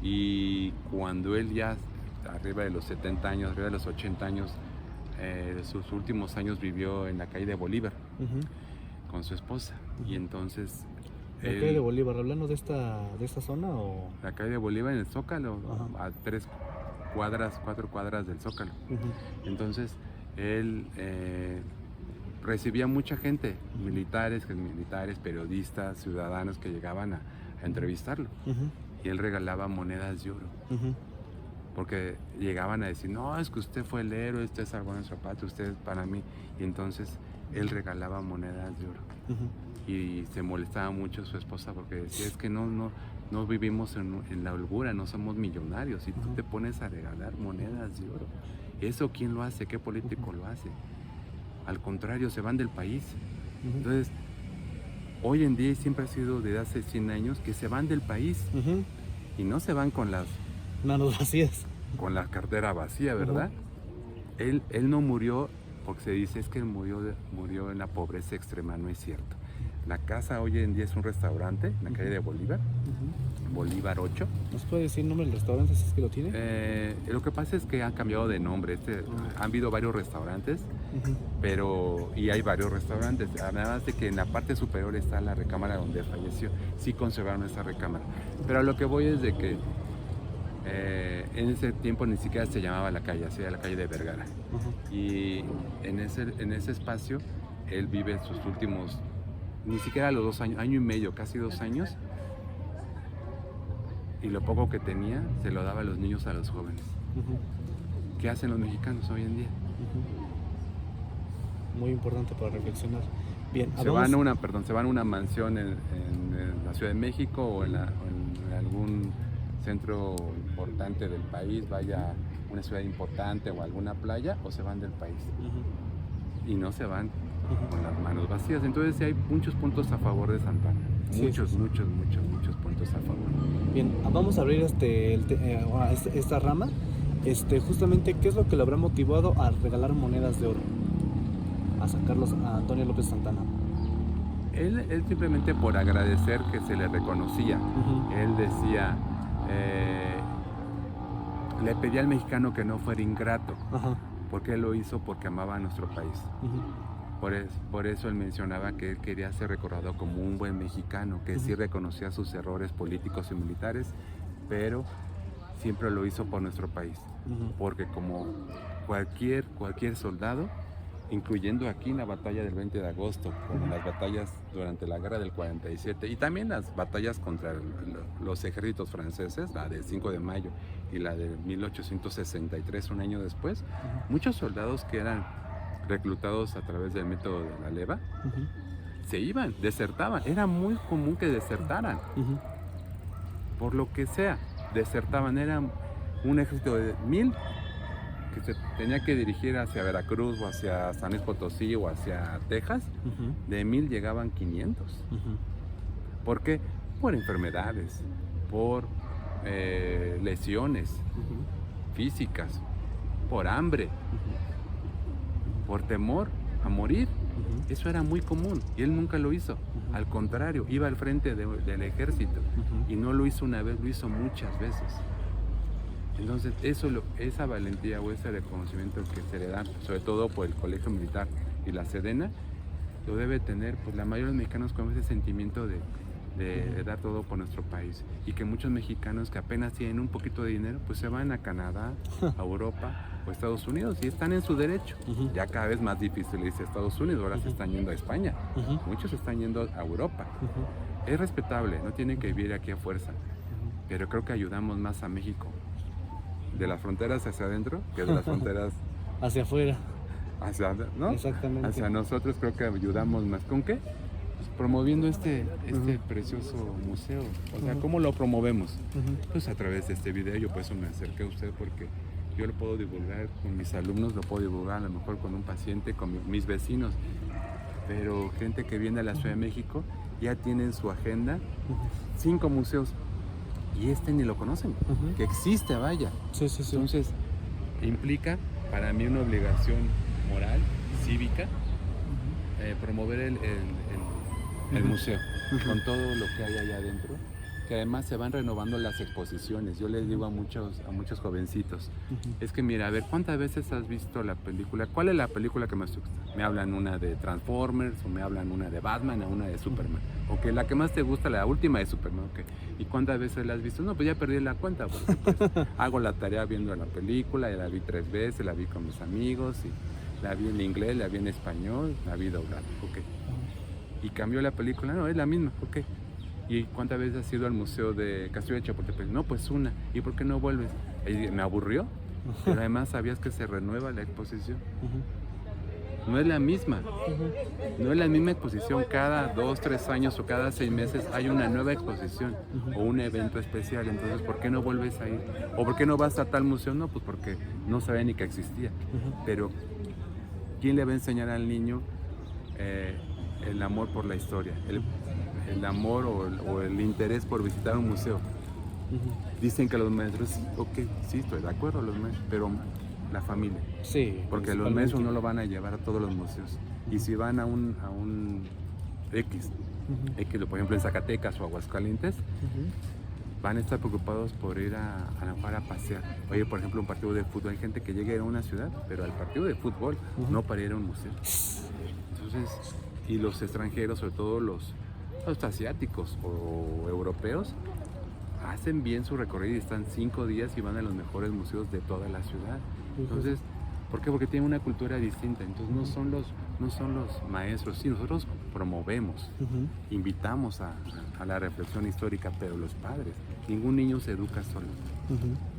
Y cuando él ya arriba de los 70 años, arriba de los 80 años, sus últimos años vivió en la calle de Bolívar con su esposa. Y entonces ¿La calle de Bolívar, hablando de esta zona o...? La calle de Bolívar en el Zócalo, a 4 cuadras del Zócalo. Entonces él recibía mucha gente, militares, periodistas, ciudadanos que llegaban a entrevistarlo. Y él regalaba monedas de oro. Porque llegaban a decir: no, es que usted fue el héroe, usted salvó a nuestra patria, usted es para mí. Y entonces él regalaba monedas de oro. Y se molestaba mucho su esposa porque decía: es que no vivimos en la holgura, no somos millonarios, y tú te pones a regalar monedas de oro. ¿Eso quién lo hace? ¿Qué político lo hace? Al contrario, se van del país. Entonces, hoy en día, y siempre ha sido desde hace 100 años, que se van del país. Y no se van con las manos vacías, con la cartera vacía, ¿verdad? Él no murió porque se dice: es que él murió en la pobreza extrema. No es cierto. La casa hoy en día es un restaurante en la calle de Bolívar, Bolívar 8. ¿Nos puede decir el nombre del restaurante si es que lo tiene? Lo que pasa es que han cambiado de nombre. Han habido varios restaurantes, y hay varios restaurantes. Además de que en la parte superior está la recámara donde falleció. Sí conservaron esa recámara. Pero a lo que voy es de que en ese tiempo ni siquiera se llamaba la calle, así era la calle de Vergara. Y en ese espacio él vive sus últimos, ni siquiera los 2 años, año y medio, casi 2 años. Y lo poco que tenía se lo daba a los niños, a los jóvenes. ¿Qué hacen los mexicanos hoy en día? Muy importante para reflexionar. Bien, se van a una mansión en la Ciudad de México o en algún centro importante del país, vaya a una ciudad importante o alguna playa, o se van del país. Y no se van con las manos vacías. Entonces sí hay muchos puntos a favor de Santana. Muchos puntos a favor. Bien, vamos a abrir esta rama. Justamente, ¿qué es lo que lo habrá motivado a regalar monedas de oro? A sacarlos a Antonio López Santana. Él simplemente por agradecer que se le reconocía. Él decía, le pedía al mexicano que no fuera ingrato, porque él lo hizo porque amaba a nuestro país. Por eso él mencionaba que él quería ser recordado como un buen mexicano, que sí reconocía sus errores políticos y militares, pero siempre lo hizo por nuestro país. Porque como cualquier soldado, incluyendo aquí en la batalla del 20 de agosto, como las batallas durante la guerra del 47 y también las batallas contra los ejércitos franceses, la del 5 de mayo y la de 1863, un año después, muchos soldados que eran reclutados a través del método de la leva, se iban, desertaban. Era muy común que desertaran, por lo que sea, desertaban. Era un ejército de 1000 que se tenía que dirigir hacia Veracruz o hacia San Luis Potosí o hacia Texas. De 1000 llegaban 500. ¿Por qué? Por enfermedades, por lesiones físicas, por hambre, por temor a morir. Eso era muy común y él nunca lo hizo. Al contrario, iba al frente del ejército y no lo hizo una vez, lo hizo muchas veces. Entonces, esa valentía o ese reconocimiento que se le da, sobre todo por el Colegio Militar y la Sedena, lo debe tener pues, la mayoría de los mexicanos con ese sentimiento de dar todo por nuestro país. Y que muchos mexicanos que apenas tienen un poquito de dinero, pues se van a Canadá, a Europa o Estados Unidos y están en su derecho. Ya cada vez más difícil irse a Estados Unidos, ahora se están yendo a España. Muchos se están yendo a Europa. Es respetable, no tienen que vivir aquí a fuerza. Pero creo que ayudamos más a México de las fronteras hacia adentro que de las fronteras hacia afuera. ¿No? Exactamente. Hacia nosotros creo que ayudamos más. ¿Con qué? Pues promoviendo este precioso museo. O sea, ¿cómo lo promovemos? Pues a través de este video. Yo por eso me acerqué a usted porque yo lo puedo divulgar con mis alumnos, lo puedo divulgar a lo mejor con un paciente, con mis vecinos. Pero gente que viene a la Ciudad de México ya tienen su agenda 5 museos. Y ni lo conocen, que existe, vaya. Sí. Entonces, implica para mí una obligación moral, cívica, promover el museo con todo lo que hay allá adentro, que además se van renovando las exposiciones. Yo les digo a muchos jovencitos, es que mira, a ver, ¿cuántas veces has visto la película? ¿Cuál es la película que más te gusta? Me hablan una de Transformers, o me hablan una de Batman, o una de Superman. Ok, la que más te gusta, la última de Superman, ok. ¿Y cuántas veces la has visto? No, pues ya perdí la cuenta, porque pues hago la tarea viendo la película, ya la vi 3 veces, la vi con mis amigos, y la vi en inglés, la vi en español, la vi doblada, ok. ¿Y cambió la película? No, es la misma, ok. ¿Y cuántas veces has ido al museo de Castillo de Chapultepec? No, pues una. ¿Y por qué no vuelves? Me aburrió, pero además sabías que se renueva la exposición. No es la misma. No es la misma exposición. Cada 2, 3 años o cada 6 meses hay una nueva exposición o un evento especial. Entonces, ¿por qué no vuelves a ir? ¿O por qué no vas a tal museo? No, pues porque no sabía ni que existía. Pero, ¿quién le va a enseñar al niño el amor por la historia? El amor o el interés por visitar un museo. Dicen que los maestros, ok, sí, estoy de acuerdo, los maestros, pero la familia. Sí. Porque los maestros no lo van a llevar a todos los museos. Y si van a un X, por ejemplo en Zacatecas o Aguascalientes, van a estar preocupados por ir a la mejor a pasear. Oye, por ejemplo, un partido de fútbol. Hay gente que llega a una ciudad, pero al partido de fútbol, no para ir a un museo. Entonces, y los extranjeros, sobre todo los asiáticos o europeos, hacen bien su recorrido y están 5 días y van a los mejores museos de toda la ciudad. Entonces, ¿por qué? Porque tienen una cultura distinta. Entonces no son los maestros, sí, nosotros promovemos, invitamos a la reflexión histórica, pero los padres, ningún niño se educa solo.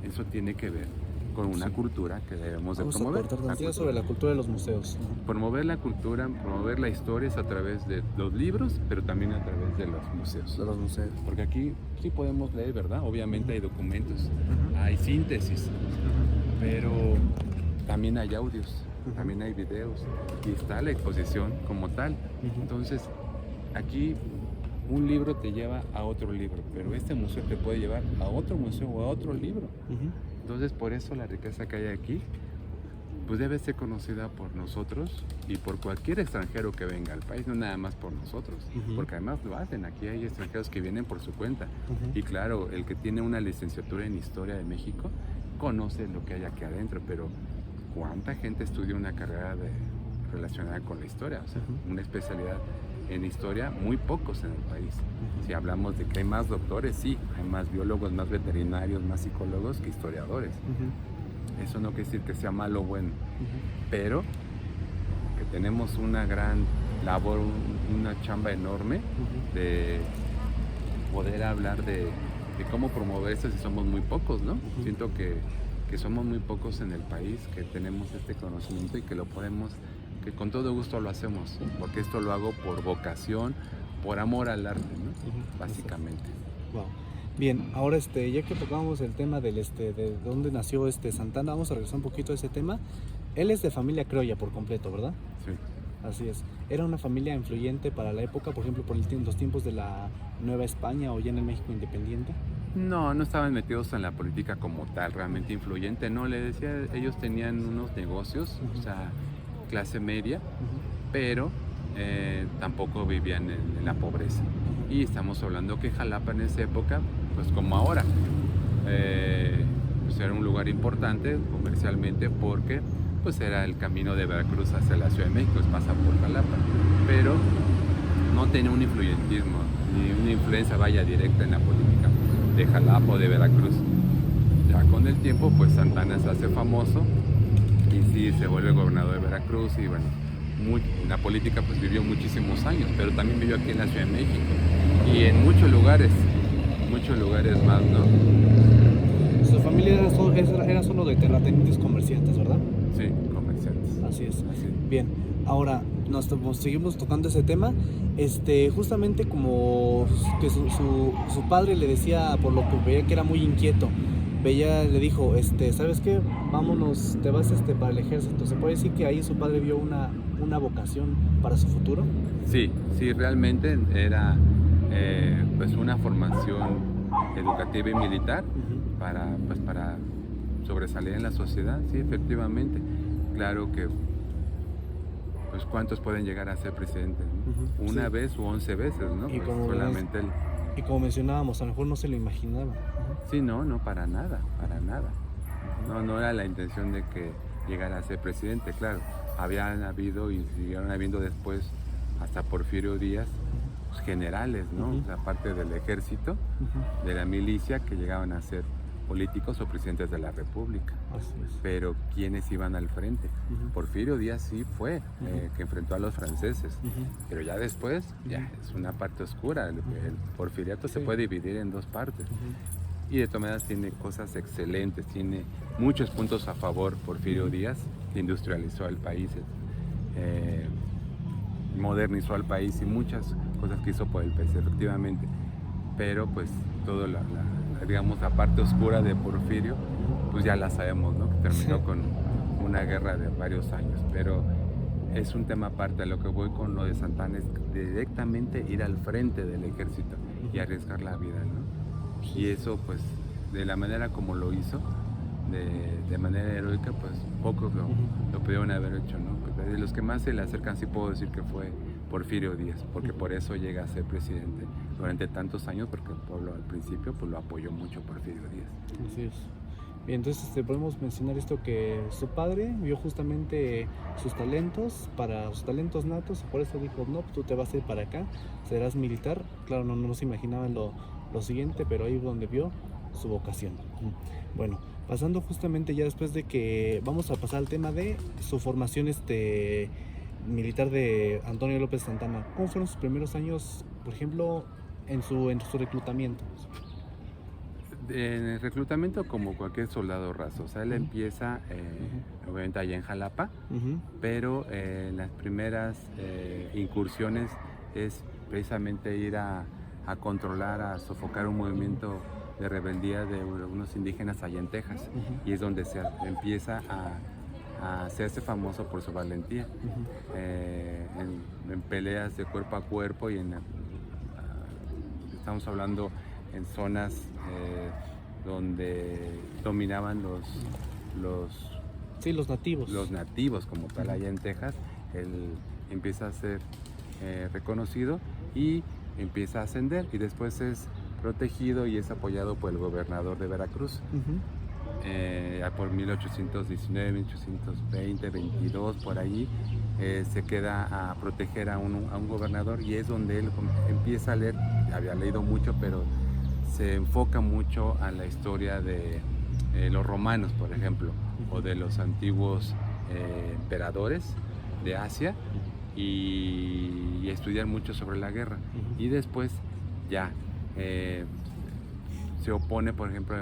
Eso tiene que ver con una cultura que debemos de promover. Sobre la cultura de los museos. Promover la cultura, promover la historia es a través de los libros, pero también a través de los museos. De los museos. Porque aquí sí podemos leer, ¿verdad? Obviamente hay documentos, hay síntesis, pero también hay audios, también hay videos y está la exposición como tal. Entonces, aquí un libro te lleva a otro libro, pero este museo te puede llevar a otro museo o a otro libro. Entonces, por eso la riqueza que hay aquí, pues debe ser conocida por nosotros y por cualquier extranjero que venga al país, no nada más por nosotros, porque además lo hacen. Aquí hay extranjeros que vienen por su cuenta. Y claro, el que tiene una licenciatura en Historia de México conoce lo que hay aquí adentro, pero ¿cuánta gente estudia una carrera relacionada con la historia? O sea, una especialidad en historia, muy pocos en el país. Si hablamos de que hay más doctores, sí, hay más biólogos, más veterinarios, más psicólogos que historiadores. Eso no quiere decir que sea malo o bueno, pero que tenemos una gran labor, una chamba enorme de poder hablar de cómo promover esto si somos muy pocos, ¿no? Siento que somos muy pocos en el país, que tenemos este conocimiento y que lo podemos, que con todo gusto lo hacemos, porque esto lo hago por vocación, por amor al arte, ¿no? Básicamente. Wow. Bien, ahora ya que tocamos el tema de dónde nació Santana, vamos a regresar un poquito a ese tema. Él es de familia criolla por completo, ¿verdad? Sí. Así es. ¿Era una familia influyente para la época, por ejemplo, por los tiempos de la Nueva España o ya en el México independiente? No, no estaban metidos en la política como tal, realmente influyente, no, le decía, ellos tenían unos negocios, o sea, clase media, pero tampoco vivían en la pobreza. Y estamos hablando que Jalapa en esa época, pues como ahora, pues era un lugar importante comercialmente porque pues era el camino de Veracruz hacia la Ciudad de México, pues pasa por Jalapa, pero no tenía un influyentismo, ni una influencia vaya directa en la política de Jalapa o de Veracruz. Ya con el tiempo, pues Santana se hace famoso y sí, se vuelve gobernador de Veracruz y bueno, en la política pues vivió muchísimos años, pero también vivió aquí en la Ciudad de México y en muchos lugares más, ¿no? Su familia era solo de terratenientes comerciantes, ¿verdad? Sí, comerciantes. Así es. Así. Bien, ahora seguimos tocando ese tema. Justamente como que su padre le decía, por lo que veía que era muy inquieto, le dijo, ¿sabes qué? Vámonos, te vas para el ejército. ¿Se puede decir que ahí su padre vio una vocación para su futuro? Sí, realmente era pues una formación educativa y militar para sobresalir en la sociedad, sí, efectivamente. Claro que pues cuántos pueden llegar a ser presidentes, ¿no? Una vez o 11 veces, ¿no? Y pues solamente y como mencionábamos, a lo mejor no se lo imaginaba. Sí, no, para nada. No era la intención de que llegara a ser presidente, claro. Habían habido y siguieron habiendo después hasta Porfirio Díaz, pues, generales, ¿no? O sea, parte del ejército, de la milicia, que llegaban a ser políticos o presidentes de la República. Así es. Pero ¿quiénes iban al frente? Porfirio Díaz sí fue, que enfrentó a los franceses, pero ya después, ya es una parte oscura. El porfiriato se puede dividir en dos partes. Y de todas maneras tiene cosas excelentes, tiene muchos puntos a favor. Porfirio Díaz industrializó al país, modernizó al país y muchas cosas que hizo por el país, efectivamente. Pero pues todo digamos la parte oscura de Porfirio, pues ya la sabemos, ¿no? Que terminó con una guerra de varios años. Pero es un tema aparte. A lo que voy con lo de Santana es directamente ir al frente del ejército y arriesgar la vida, ¿no? Y eso, pues, de la manera como lo hizo, de manera heroica, pues pocos lo pudieron haber hecho, ¿no? Pues, de los que más se le acercan, sí puedo decir que fue Porfirio Díaz, porque por eso llega a ser presidente durante tantos años, porque el pueblo al principio pues lo apoyó mucho Porfirio Díaz. Así es. Bien, entonces podemos mencionar esto, que su padre vio justamente sus talentos natos, y por eso dijo, no, tú te vas a ir para acá, serás militar. Claro, no se imaginaban lo siguiente, pero ahí fue donde vio su vocación. Bueno, pasando justamente ya después de que vamos a pasar al tema de su formación militar de Antonio López Santana. ¿Cómo fueron sus primeros años, por ejemplo, en su reclutamiento? En el reclutamiento, como cualquier soldado raso, o sea, él empieza obviamente allá en Jalapa, pero las primeras incursiones es precisamente ir a controlar, a sofocar un movimiento de rebeldía de unos indígenas allá en Texas, y es donde se empieza a hacerse famoso por su valentía, en peleas de cuerpo a cuerpo, y estamos hablando en zonas donde dominaban los nativos como tal allá en Texas. Él empieza a ser reconocido y empieza a ascender, y después es protegido y es apoyado por el gobernador de Veracruz. Por 1819, 1820, 22, por allí se queda a proteger a un gobernador, y es donde él empieza a leer. Había leído mucho, pero se enfoca mucho a la historia de los romanos, por ejemplo, o de los antiguos emperadores, de Asia y estudiar mucho sobre la guerra. Y después ya se opone, por ejemplo,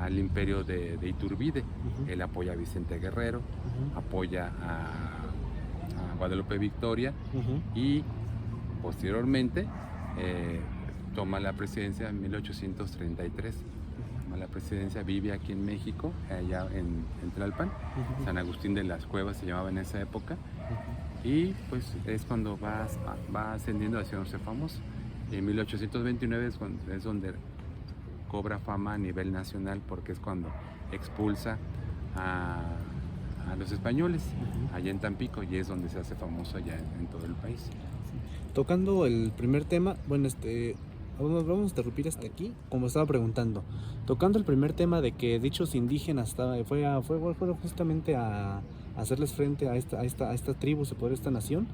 al imperio de Iturbide. Él apoya a Vicente Guerrero, apoya a Guadalupe Victoria y posteriormente toma la presidencia en 1833. Toma la presidencia, vive aquí en México, allá en Tlalpan. San Agustín de las Cuevas se llamaba en esa época. Y pues es cuando va ascendiendo, haciéndose famoso. En 1829 es donde cobra fama a nivel nacional, porque es cuando expulsa a los españoles allá en Tampico, y es donde se hace famoso allá en todo el país. Tocando el primer tema, bueno, vamos a interrumpir hasta aquí, como estaba preguntando. Tocando el primer tema de que dichos indígenas fueron justamente a hacerles frente a esta tribu, se podría, esta nación.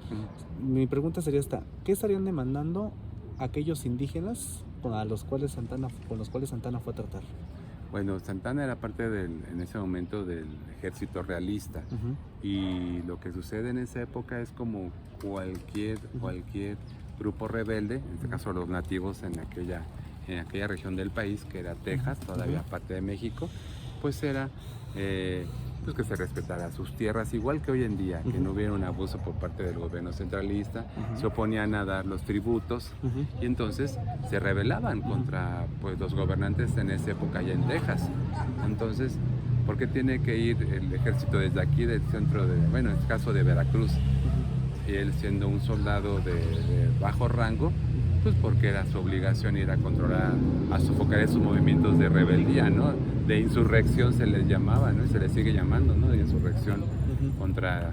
Mi pregunta sería esta: ¿qué estarían demandando aquellos indígenas con los cuales Santana fue a tratar? Bueno, Santana era parte en ese momento del ejército realista, y lo que sucede en esa época es como cualquier grupo rebelde, en este caso los nativos en aquella región del país, que era Texas, todavía parte de México, pues era pues que se respetara sus tierras, igual que hoy en día, que no hubiera un abuso por parte del gobierno centralista. Se oponían a dar los tributos, y entonces se rebelaban contra pues los gobernantes en esa época allá en Texas. Entonces, ¿por qué tiene que ir el ejército desde aquí, del centro en este caso de Veracruz? Y él, siendo un soldado de bajo rango, pues porque era su obligación ir a controlar, a sofocar esos movimientos de rebeldía, ¿no? De insurrección se les llamaba, ¿no? Y se les sigue llamando, ¿no? De insurrección contra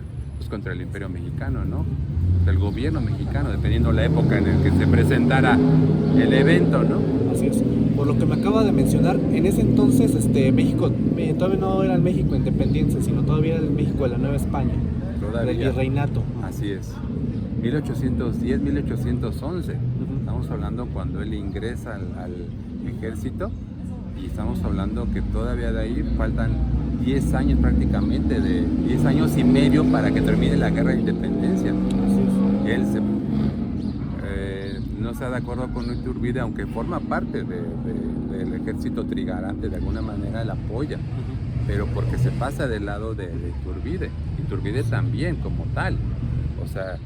el Imperio Mexicano, ¿no? Del gobierno mexicano, dependiendo la época en la que se presentara el evento, ¿no? Así es. Por lo que me acaba de mencionar, en ese entonces México todavía no era el México independiente, sino todavía era el México de la Nueva España, del virreinato. Así es. 1810, 1811. Estamos hablando cuando él ingresa al ejército, y estamos hablando que todavía de ahí faltan 10 años prácticamente, 10 años y medio para que termine la guerra de independencia. Él no está de acuerdo con Iturbide, aunque forma parte del ejército trigarante, de alguna manera la apoya, pero porque se pasa del lado de Iturbide. Iturbide también como tal, o sea,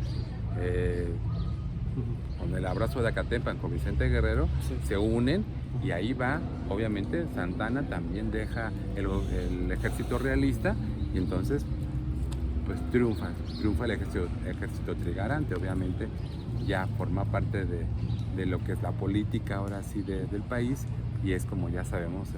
con el abrazo de Acatempan, con Vicente Guerrero, se unen, y ahí va, obviamente, Santana también deja el ejército realista, y entonces pues triunfa el ejército trigarante. Obviamente ya forma parte de lo que es la política ahora sí del país, y es, como ya sabemos,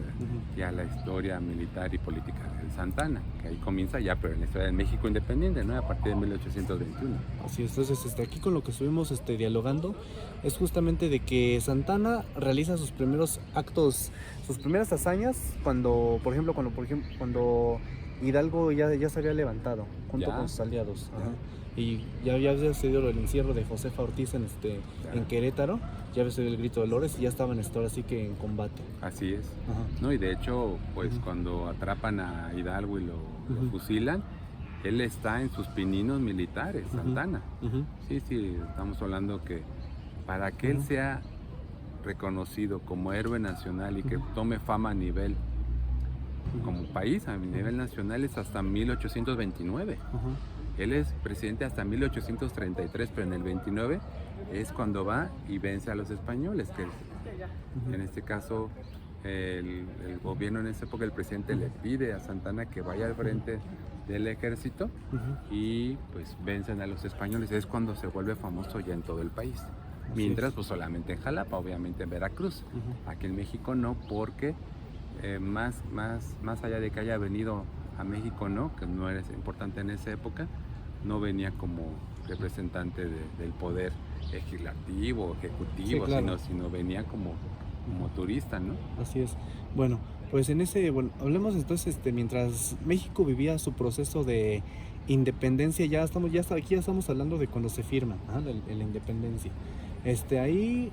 ya la historia militar y política de Santana, que ahí comienza ya, pero en la historia del México independiente, ¿no? A partir de 1821. Así es. Entonces, aquí con lo que estuvimos dialogando es justamente de que Santana realiza sus primeros actos, sus primeras hazañas cuando Hidalgo ya se había levantado junto con sus aliados. Y ya había sucedido el encierro de Josefa Ortiz en Querétaro, ya había sucedido el grito de Dolores, y ya estaban ahora sí que en combate. Así es. No, y de hecho, pues cuando atrapan a Hidalgo y lo fusilan, él está en sus pininos militares, Santana. Sí, estamos hablando que para que él sea reconocido como héroe nacional y que tome fama a nivel como país, a nivel nacional, es hasta 1829. Él es presidente hasta 1833, pero en el 29 es cuando va y vence a los españoles, que en este caso el gobierno en esa época, el presidente le pide a Santana que vaya al frente del ejército, y pues vencen a los españoles. Es cuando se vuelve famoso ya en todo el país. Mientras, pues solamente en Jalapa, obviamente en Veracruz. Aquí en México no, porque más allá de que haya venido a México, no, que no era importante en esa época, no venía como representante del poder legislativo, ejecutivo, sino venía como turista, ¿no? Así es. Bueno, pues hablemos entonces, mientras México vivía su proceso de independencia, aquí ya estamos hablando de cuando se firma, de la independencia. Ahí,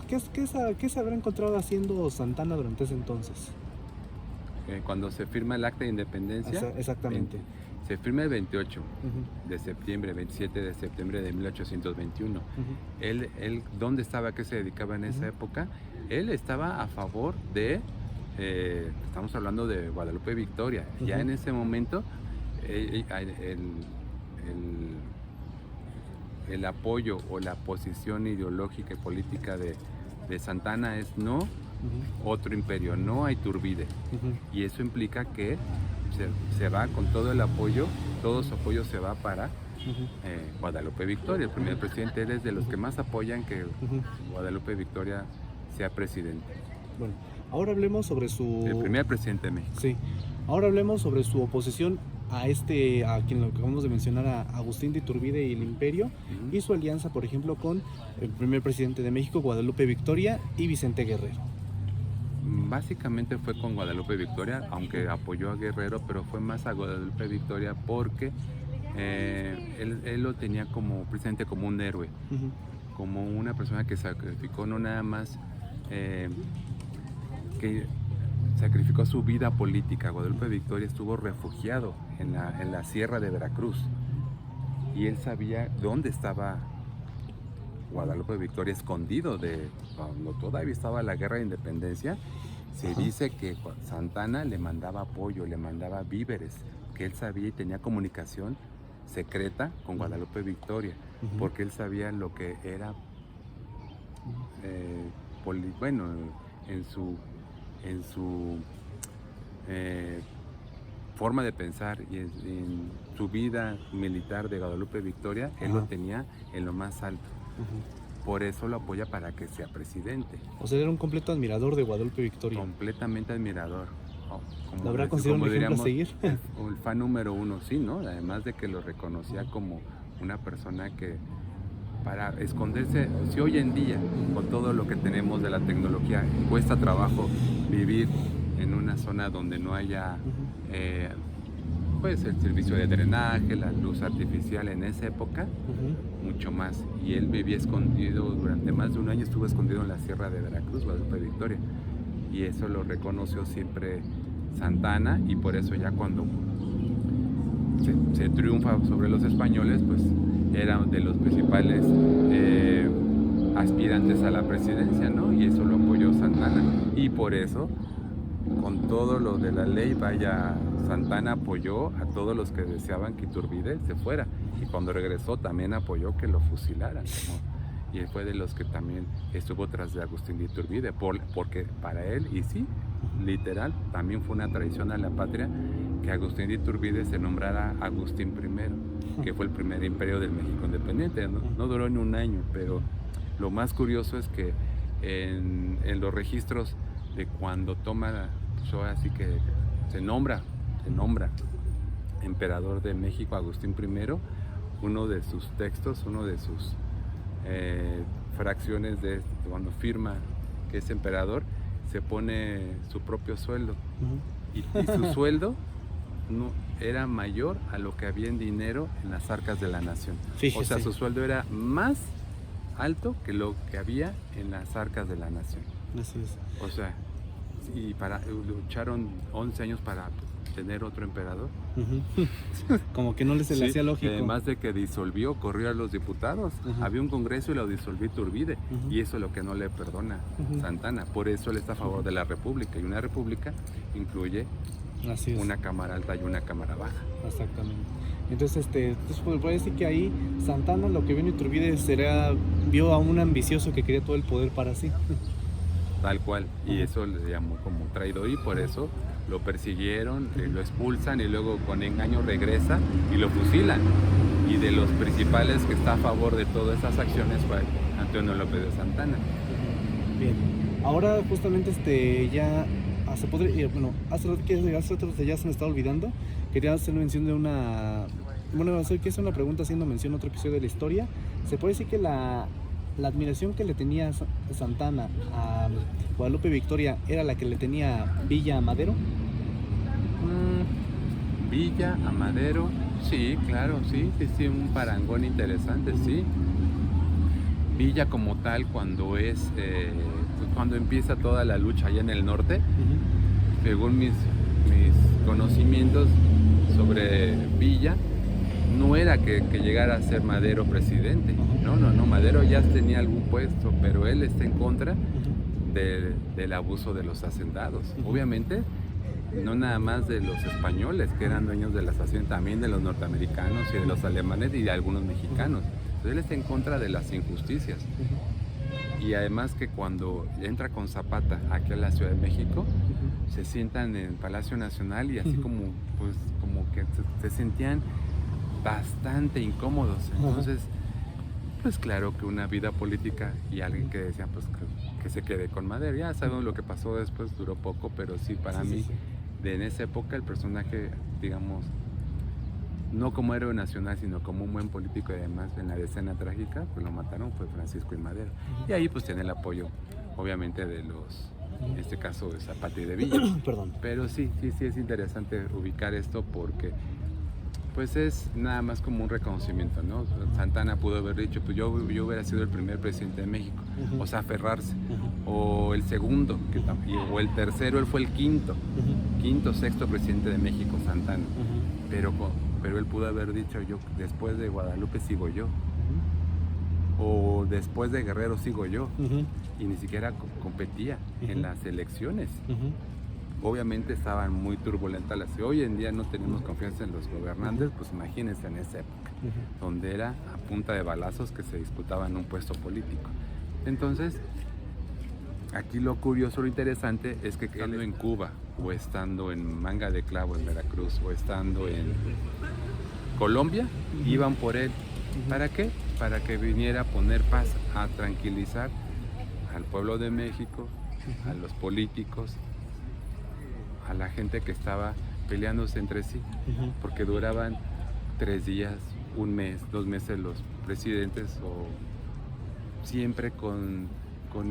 ¿qué se habrá encontrado haciendo Santana durante ese entonces? Cuando se firma el acta de independencia. Exactamente. Se firma el 28 Ujú, de septiembre, 27 de septiembre de 1821. ujú, Él, ¿dónde estaba? ¿A qué se dedicaba en esa Ujú. época? Él estaba a favor de, estamos hablando de Guadalupe Victoria. Ya Ujú. en ese momento, el apoyo o la posición ideológica y política de Santa Anna es no Ujú, otro imperio, no a Iturbide. ujú, Y eso implica que se va con todo el apoyo, todo su apoyo se va para ujú, Guadalupe Victoria. El primer presidente, él es de los que más apoyan que ujú. Guadalupe Victoria sea presidente. Bueno, ahora hablemos sobre El su... primer presidente de México. Sí, ahora hablemos sobre su oposición a quien lo acabamos de mencionar, a Agustín de Iturbide y el Imperio, Ujú. y su alianza, por ejemplo, con el primer presidente de México, Guadalupe Victoria, y Vicente Guerrero. Básicamente fue con Guadalupe Victoria, aunque apoyó a Guerrero, pero fue más a Guadalupe Victoria porque él lo tenía como presidente, como un héroe, Ujú, como una persona que sacrificó no nada más, que sacrificó su vida política. Guadalupe Victoria estuvo refugiado en la sierra de Veracruz y él sabía dónde estaba Guadalupe Victoria escondido de cuando todavía estaba la guerra de independencia. Se Ajá. dice que Santa Anna le mandaba apoyo, le mandaba víveres, que él sabía y tenía comunicación secreta con Guadalupe Victoria, Ujú, porque él sabía lo que era, bueno, en su eh, forma de pensar y en su vida militar de Guadalupe Victoria, él lo Ajá. tenía en lo más alto. ujú. Por eso lo apoya para que sea presidente. O sea, era un completo admirador de Guadalupe Victoria. Completamente admirador. ¿Lo habrá considerado un ejemplo a seguir? El fan número uno, sí, ¿no? Además de que lo reconocía como una persona que para esconderse, si hoy en día, con todo lo que tenemos de la tecnología, cuesta trabajo vivir en una zona donde no haya Ujú, pues el servicio de drenaje, la luz artificial en esa época, ujú. mucho más. Y él vivía escondido, durante más de un año estuvo escondido en la sierra de Veracruz, Guadalupe Victoria. Y eso lo reconoció siempre Santa Anna, y por eso ya cuando se triunfa sobre los españoles, pues era de los principales aspirantes a la presidencia, ¿no? Y eso lo apoyó Santa Anna. Y por eso, con todo lo de la ley, vaya, Santa Anna apoyó a todos los que deseaban que Iturbide se fuera. Y cuando regresó también apoyó que lo fusilaran, ¿no? Y él fue de los que también estuvo tras de Agustín de Iturbide, porque para él, y sí, literal, también fue una traición a la patria que Agustín de Iturbide se nombrara Agustín I, que fue el primer imperio del México independiente. No duró ni un año, pero lo más curioso es que en los registros de cuando toma, así que se nombra emperador de México Agustín I, uno de sus textos, uno de sus fracciones de cuando firma que es emperador, se pone su propio sueldo, Ujú. y su sueldo no era mayor a lo que había en dinero en las arcas de la nación. Fíjese. O sea, su sueldo era más alto que lo que había en las arcas de la nación. Así es. O sea, y lucharon 11 años para tener otro emperador. Ujú. Como que no le se le Sí, hacía lógico. además de que corrió a los diputados. Ujú. Había un congreso y lo disolvió Iturbide. Ujú. Y eso es lo que no le perdona Ujú. Santa Anna. Por eso él está a favor de la república. Y una república incluye Así es. una cámara alta y una cámara baja. Exactamente. Entonces, puede decir que ahí Santa Anna, lo que vino Iturbide, vio a un ambicioso que quería todo el poder para sí. Tal cual. Y Ujú. eso le llamó como traidor, y por eso lo persiguieron, lo expulsan, y luego con engaño regresa y lo fusilan. Y de los principales que está a favor de todas esas acciones fue Antonio López de Santa Anna. Bien. Ahora justamente ya se podría, bueno, hace rato ya se me estaba olvidando. Quería hacer mención de que es una pregunta haciendo mención a otro episodio de la historia. Se puede decir que la admiración que le tenía Santa Anna a Guadalupe Victoria era la que le tenía Villa a Madero. Villa, a Madero, sí, claro, sí, un parangón interesante, sí. Villa como tal, cuando empieza toda la lucha allá en el norte, según mis conocimientos, sobre Villa no era que llegara a ser Madero presidente. No, Madero ya tenía algún puesto, pero él está en contra del abuso de los hacendados. Obviamente, no nada más de los españoles que eran dueños de las haciendas, también de los norteamericanos y de los alemanes y de algunos mexicanos. Entonces él está en contra de las injusticias. Y además que cuando entra con Zapata aquí a la Ciudad de México, se sientan en el Palacio Nacional y así como que se sentían bastante incómodos. Entonces, pues claro que una vida política y alguien que decía pues que se quede con Madero. Ya sabemos lo que pasó después, duró poco, pero sí, para mí, en esa época, el personaje, digamos, no como héroe nacional, sino como un buen político y además en la escena trágica, pues lo mataron, fue Francisco I. Madero. Y ahí pues tiene el apoyo, obviamente, de los, en este caso, de Zapata y de Villa. Perdón. Pero sí es interesante ubicar esto porque pues es nada más como un reconocimiento, ¿no? Santana pudo haber dicho, pues yo hubiera sido el primer presidente de México, o sea, aferrarse, o el segundo, o el tercero, él fue el quinto, sexto presidente de México, Santana, pero él pudo haber dicho, yo después de Guadalupe sigo yo, o después de Guerrero sigo yo, y ni siquiera competía en las elecciones. Obviamente estaban muy turbulentas las que hoy en día no tenemos confianza en los gobernantes, pues imagínense en esa época, donde era a punta de balazos que se disputaban un puesto político. Entonces, aquí lo curioso, lo interesante es que estando en Cuba, o estando en Manga de Clavo en Veracruz, o estando en Colombia, iban por él. ¿Para qué? Para que viniera a poner paz, a tranquilizar al pueblo de México, a los políticos, a la gente que estaba peleándose entre sí, porque duraban 3 días, 1 mes, 2 meses los presidentes, o siempre con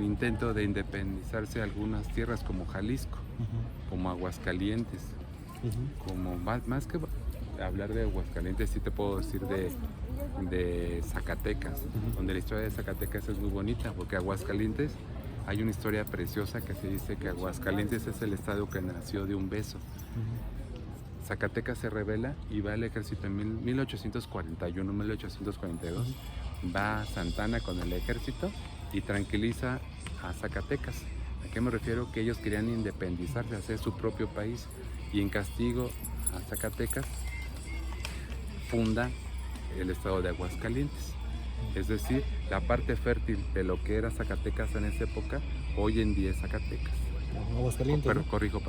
intento de independizarse algunas tierras como Jalisco, como Aguascalientes, como más que hablar de Aguascalientes, sí te puedo decir de Zacatecas, donde la historia de Zacatecas es muy bonita, porque Aguascalientes hay una historia preciosa que se dice que Aguascalientes es el estado que nació de un beso. Zacatecas se rebela y va al ejército en 1841, 1842. Va Santana con el ejército y tranquiliza a Zacatecas. ¿A qué me refiero? Que ellos querían independizarse, hacer su propio país, y en castigo a Zacatecas funda el estado de Aguascalientes. Es decir, la parte fértil de lo que era Zacatecas en esa época, hoy en día es Zacatecas. Aguascalientes. Corrijo,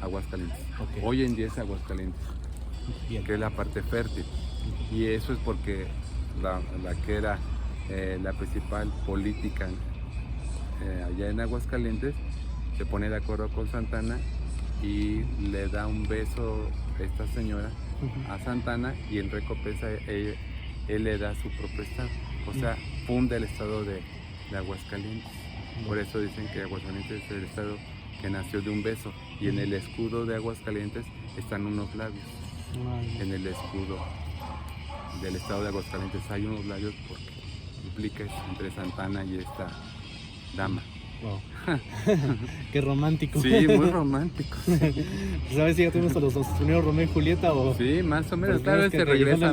Aguascalientes. Okay. Hoy en día es Aguascalientes, que es la parte fértil. Y eso es porque la que era la principal política allá en Aguascalientes se pone de acuerdo con Santana y le da un beso a esta señora, a Santana, y en recompensa él le da su propio estado. O sea, funda el estado de Aguascalientes. Por eso dicen que Aguascalientes es el estado que nació de un beso. Y en el escudo de Aguascalientes están unos labios. En el escudo del estado de Aguascalientes hay unos labios porque implica eso, entre Santana y esta dama. Wow. Qué romántico. Sí, muy romántico. ¿Sabes si ya tuvimos a los primeros Romeo y Julieta? O... Sí, más o menos. Tal vez él regresa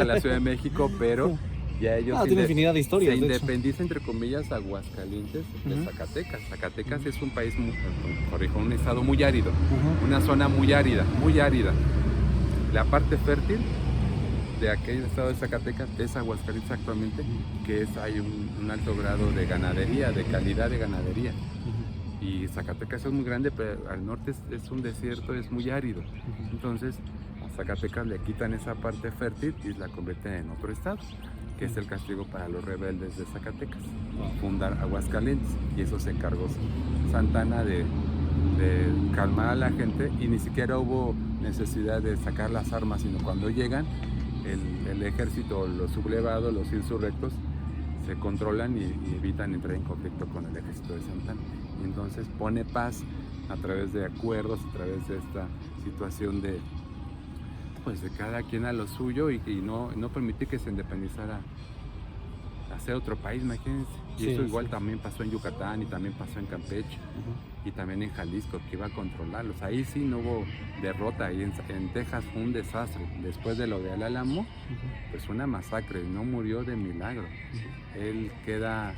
a la Ciudad de México, pero ya ellos tiene infinidad de historias. Se independiza, entre comillas, Aguascalientes de Zacatecas. Zacatecas es un país, un estado muy árido, una zona muy árida, muy árida. La parte fértil de aquel estado de Zacatecas es Aguascalientes actualmente, que hay un alto grado de ganadería, de calidad de ganadería. Y Zacatecas es muy grande, pero al norte es un desierto, es muy árido. Entonces a Zacatecas le quitan esa parte fértil y la convierten en otro estado, que es el castigo para los rebeldes de Zacatecas, fundar Aguascalientes. Y eso se encargó Santana de calmar a la gente, y ni siquiera hubo necesidad de sacar las armas, sino cuando llegan el ejército, los sublevados, los insurrectos, se controlan y evitan entrar en conflicto con el ejército de Santana. Y entonces pone paz a través de acuerdos, a través de esta situación de cada quien a lo suyo, y no permitir que se independizara a hacer otro país, imagínense. Y Sí, eso igual sí. también pasó en Yucatán y también pasó en Campeche y también en Jalisco, que iba a controlarlos. Ahí sí no hubo derrota, ahí en Texas fue un desastre. Después de lo de Al Álamo, pues una masacre, no murió de milagro. Él queda,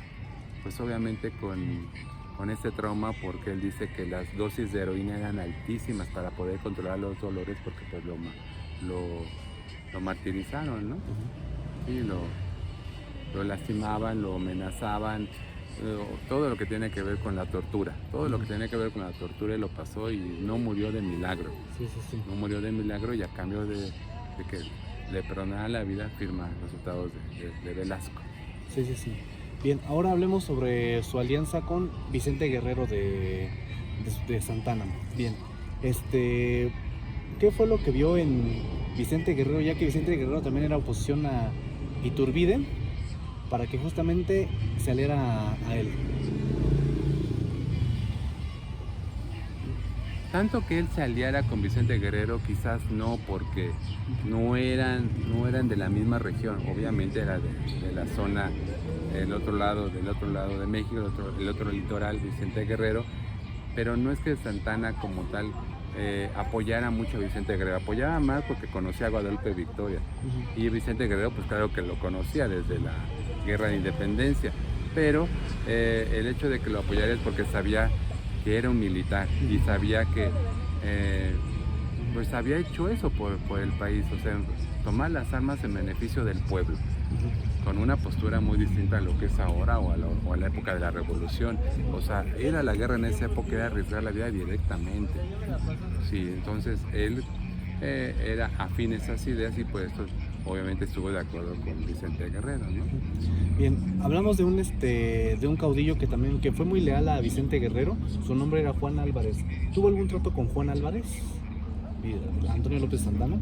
pues obviamente con este trauma, porque él dice que las dosis de heroína eran altísimas para poder controlar los dolores, porque pues lo martirizaron, ¿no? Sí, lo lastimaban, lo amenazaban, todo lo que tiene que ver con la tortura. Todo lo que tiene que ver con la tortura él lo pasó y no murió de milagro. Sí, sí, sí. No murió de milagro, y a cambio de que le perdonara la vida, firma los resultados de Velasco. Sí, sí, sí. Bien, ahora hablemos sobre su alianza con Vicente Guerrero de Santana. Bien, ¿qué fue lo que vio en Vicente Guerrero, ya que Vicente Guerrero también era oposición a Iturbide, para que justamente se aliara a él? Tanto que él se aliara con Vicente Guerrero, quizás no, porque no eran de la misma región. Obviamente era de la zona del otro lado de México, el otro litoral, Vicente Guerrero, pero no es que Santana como tal apoyara mucho a Vicente Guerrero, apoyaba más porque conocía a Guadalupe Victoria. Y Vicente Guerrero, pues claro que lo conocía desde la Guerra de Independencia, pero el hecho de que lo apoyara es porque sabía que era un militar y sabía que pues había hecho eso por el país, o sea, tomar las armas en beneficio del pueblo, con una postura muy distinta a lo que es ahora o a la época de la revolución. O sea, ir a la guerra en esa época era arriesgar la vida directamente. Sí, entonces él era afín a esas ideas y por eso obviamente estuvo de acuerdo con Vicente Guerrero, ¿no? Bien, hablamos de un caudillo que fue muy leal a Vicente Guerrero. Su nombre era Juan Álvarez. ¿Tuvo algún trato con Juan Álvarez? Antonio López Santana.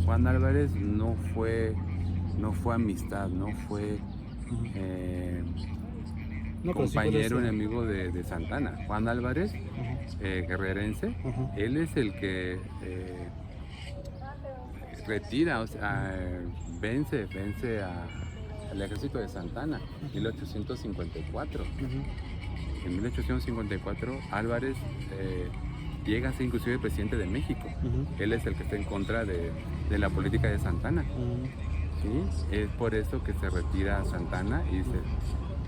Juan Álvarez no fue amistad, no fue No, pero sí fue compañero, de- enemigo de Santana. Juan Álvarez, guerrerense, él es el que retira, o sea, vence al ejército de Santana en 1854. En 1854 Álvarez llega a ser inclusive presidente de México. Él es el que está en contra de la política de Santana. ¿Sí? Es por eso que se retira Santana y dice,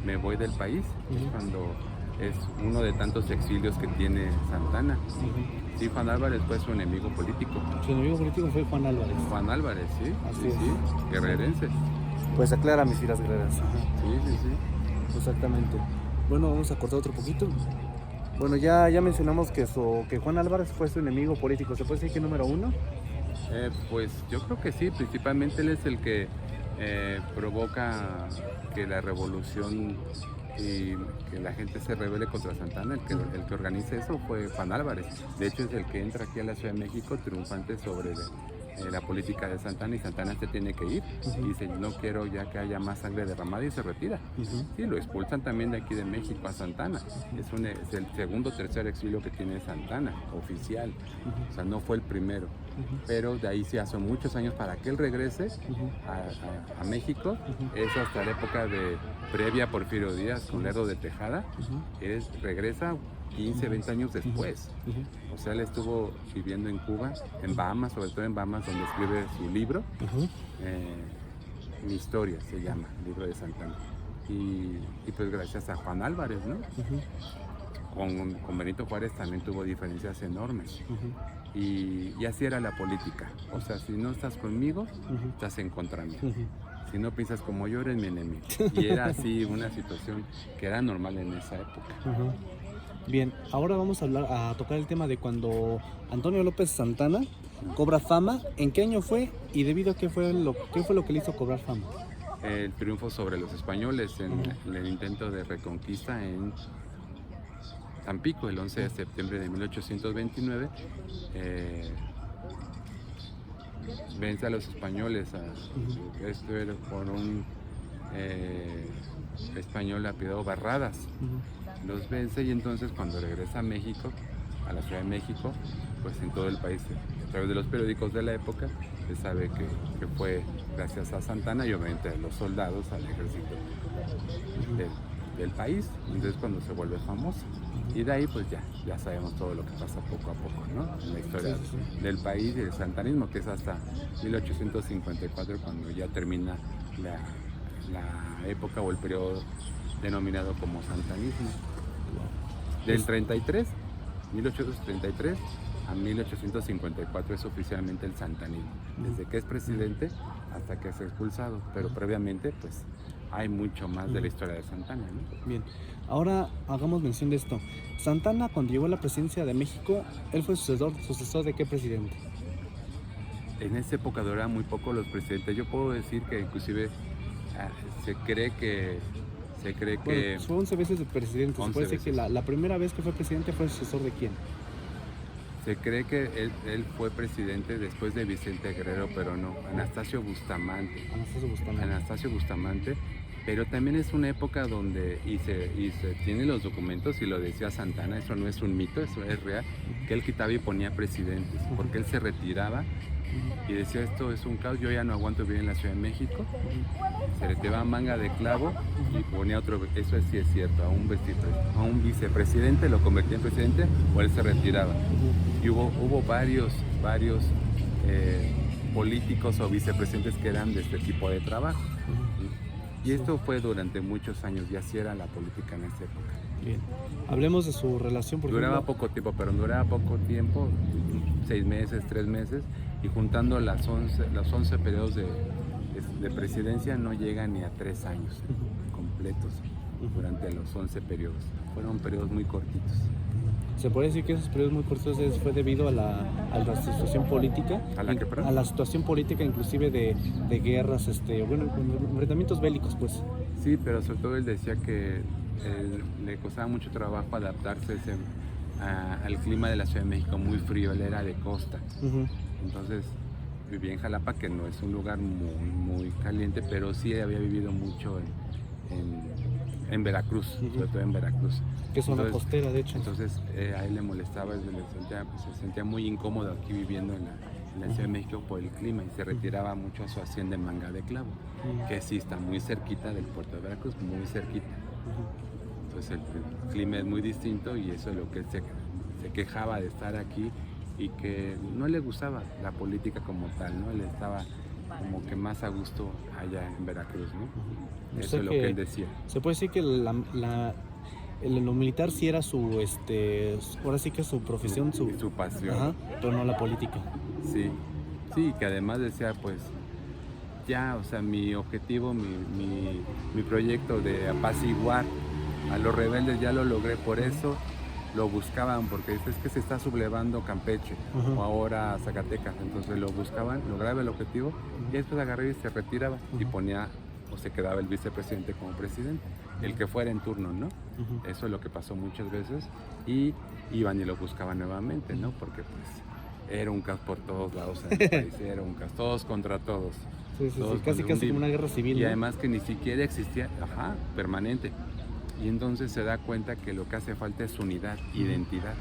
me voy del país. Es cuando es uno de tantos exilios que tiene Santana. Sí, Juan Álvarez fue su enemigo político. Su enemigo político fue Juan Álvarez. Juan Álvarez, sí, Así sí, es. sí, guerrerense. Pues aclara mis filas guerreras. Sí, sí, sí. Exactamente. Bueno, vamos a cortar otro poquito. Bueno, ya mencionamos que Juan Álvarez fue su enemigo político. ¿Se puede decir que número uno? Pues yo creo que sí, principalmente él es el que provoca que la revolución y que la gente se rebele contra Santana. El que organiza eso fue Juan Álvarez. De hecho es el que entra aquí a la Ciudad de México triunfante sobre la política de Santana, y Santana se tiene que ir. Y dice, no quiero ya que haya más sangre derramada, y se retira. Sí, lo expulsan también de aquí de México a Santana. Es el segundo o tercer exilio que tiene Santana, oficial. O sea, no fue el primero. Pero de ahí sí hace muchos años para que él regrese a México. Es hasta la época previa a Porfirio Díaz, con Lerdo de Tejada. Regresa 15, 20 años después. O sea, él estuvo viviendo en Cuba, en Bahamas, sobre todo en Bahamas, donde escribe su libro. Mi historia se llama, el libro de Santana. Y pues gracias a Juan Álvarez, ¿no? Con Benito Juárez también tuvo diferencias enormes. Y así era la política. O sea, si no estás conmigo, estás en contra mí. Si no piensas como yo, eres mi enemigo. Y era así una situación que era normal en esa época. Bien, ahora vamos a tocar el tema de cuando Antonio López Santana cobra fama. ¿En qué año fue y debido a qué fue lo que le hizo cobrar fama? El triunfo sobre los españoles en el intento de reconquista en Tampico, el 11 de septiembre de 1829. Vence a los españoles. Esto era por un español apellidado Barradas. Los vence, y entonces cuando regresa a México, a la Ciudad de México, pues en todo el país, a través de los periódicos de la época, se sabe que fue gracias a Santana y obviamente a los soldados, al ejército del país, entonces cuando se vuelve famoso. Y de ahí pues ya sabemos todo lo que pasa poco a poco, ¿no? En la historia del país y del santanismo, que es hasta 1854 cuando ya termina la época o el periodo denominado como santanismo. Del 1833 a 1854 es oficialmente el santanismo, desde que es presidente hasta que es expulsado, pero previamente pues hay mucho más de la historia de Santana, ¿no? Bien, ahora hagamos mención de esto. Santana, cuando llegó a la presidencia de México, él fue sucesor de qué presidente. En esa época duraban muy poco los presidentes. Yo puedo decir que inclusive se cree que Bueno, fue 11 veces de presidente. Se 11 puede decir que veces. la primera vez que fue presidente fue sucesor de quién. Se cree que él fue presidente después de Vicente Guerrero, pero no, Anastasio Bustamante. Anastasio Bustamante, pero también es una época donde, y se tiene los documentos, y lo decía Santana, eso no es un mito, eso es real, que él quitaba y ponía presidentes, porque él se retiraba y decía, esto es un caos, yo ya no aguanto vivir en la Ciudad de México, se retiraba manga de clavo y ponía otro, eso sí es cierto, a un vicepresidente lo convertía en presidente o él se retiraba. Y hubo varios políticos o vicepresidentes que eran de este tipo de trabajo. Y esto fue durante muchos años, y así era la política en esa época. Bien, hablemos de su relación, por Duraba ejemplo. poco tiempo, pero duraba poco tiempo, 6 meses, 3 meses, y juntando los 11 periodos de presidencia no llegan ni a 3 años completos durante los 11 periodos. Fueron periodos muy cortitos. Se puede decir que esos periodos muy cortos fue debido a la situación política. ¿A la qué, perdón? A la situación política, inclusive de guerras, enfrentamientos bélicos, pues. Sí, pero sobre todo él decía que le costaba mucho trabajo adaptarse al clima de la Ciudad de México, muy frío, él era de costa. Entonces vivía en Jalapa, que no es un lugar muy caliente, pero sí había vivido mucho en Veracruz, sobre todo en Veracruz. Que es zona costera, de hecho. Entonces a él le molestaba, se sentía muy incómodo aquí viviendo en la Ciudad de México por el clima, y se retiraba mucho a su hacienda en Manga de Clavo, que sí está muy cerquita del puerto de Veracruz, muy cerquita. Entonces el clima es muy distinto, y eso es lo que él se quejaba de estar aquí, y que no le gustaba la política como tal, ¿no? Él estaba como que más a gusto allá en Veracruz, ¿no? Eso es lo que él decía. Se puede decir que lo militar sí era ahora sí que su profesión, su pasión. Ajá, pero no la política. Sí, que además decía, pues, ya, o sea, mi objetivo, mi proyecto de apaciguar a los rebeldes ya lo logré, por eso lo buscaban, porque es que se está sublevando Campeche o ahora Zacatecas, entonces lo buscaban, lograba el objetivo, y después agarraba y se retiraba y ponía, o se quedaba el vicepresidente como presidente, el que fuera en turno, ¿no? Eso es lo que pasó muchas veces, y iban y lo buscaban nuevamente, ¿no? Porque pues era un caos por todos lados en el país, era un caos, todos contra todos. Sí, casi como una guerra civil. Y ¿no? además que ni siquiera existía, permanente. Y entonces se da cuenta que lo que hace falta es unidad, identidad.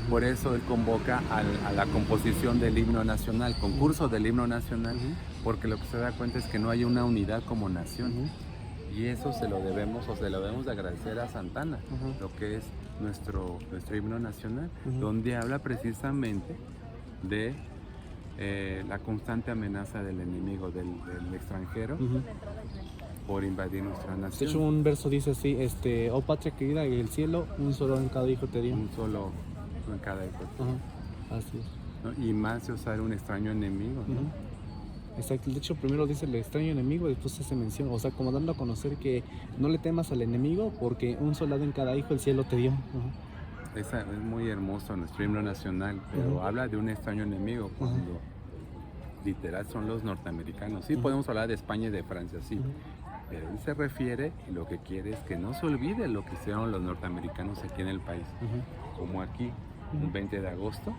Por eso él convoca a la composición del himno nacional, concurso del himno nacional, porque lo que se da cuenta es que no hay una unidad como nación. Y eso se lo debemos de agradecer a Santana, lo que es nuestro himno nacional, donde habla precisamente de la constante amenaza del enemigo, del extranjero, por invadir nuestra nación. De hecho, un verso dice así, oh patria querida, en el cielo un solo en cada hijo te dio. Un solo en cada hijo. Así es. ¿No? Y más se usar un extraño enemigo, ¿no? Exacto, de hecho primero dice el extraño enemigo, después se menciona, o sea, como dando a conocer que no le temas al enemigo porque un soldado en cada hijo el cielo te dio. Es muy hermoso nuestro himno nacional, pero habla de un extraño enemigo cuando literal son los norteamericanos. Sí, podemos hablar de España y de Francia, sí, pero él se refiere y lo que quiere es que no se olvide lo que hicieron los norteamericanos aquí en el país, como aquí, el 20 de agosto,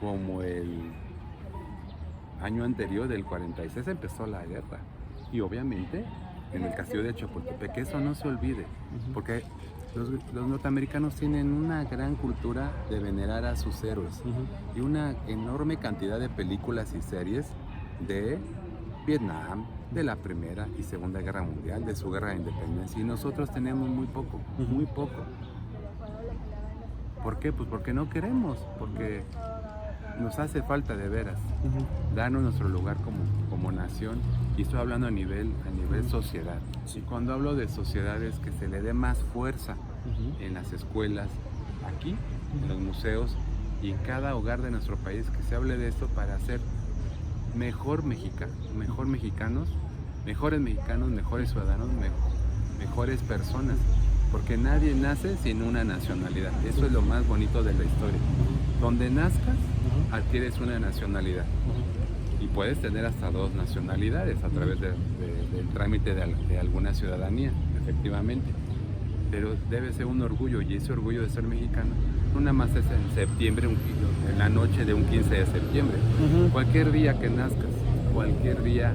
como el año anterior del 46 empezó la guerra, y obviamente en el castillo de Chapultepec, que eso no se olvide, porque los norteamericanos tienen una gran cultura de venerar a sus héroes y una enorme cantidad de películas y series de Vietnam, de la Primera y Segunda Guerra Mundial, de su guerra de independencia, y nosotros tenemos muy poco, muy poco. ¿Por qué? Pues porque no queremos, porque nos hace falta de veras darnos nuestro lugar como nación, y estoy hablando a nivel sociedad. Sí. Cuando hablo de sociedades, que se le dé más fuerza en las escuelas, aquí, en los museos y en cada hogar de nuestro país, que se hable de esto para ser mejores mexicanos, mejores ciudadanos, mejores personas, porque nadie nace sin una nacionalidad. Eso es lo más bonito de la historia. Donde nazcas, adquieres una nacionalidad, y puedes tener hasta 2 nacionalidades a través del trámite de alguna ciudadanía, efectivamente. Pero debe ser un orgullo, y ese orgullo de ser mexicano no nada más es en septiembre, en la noche de un 15 de septiembre. Cualquier día que nazcas, cualquier día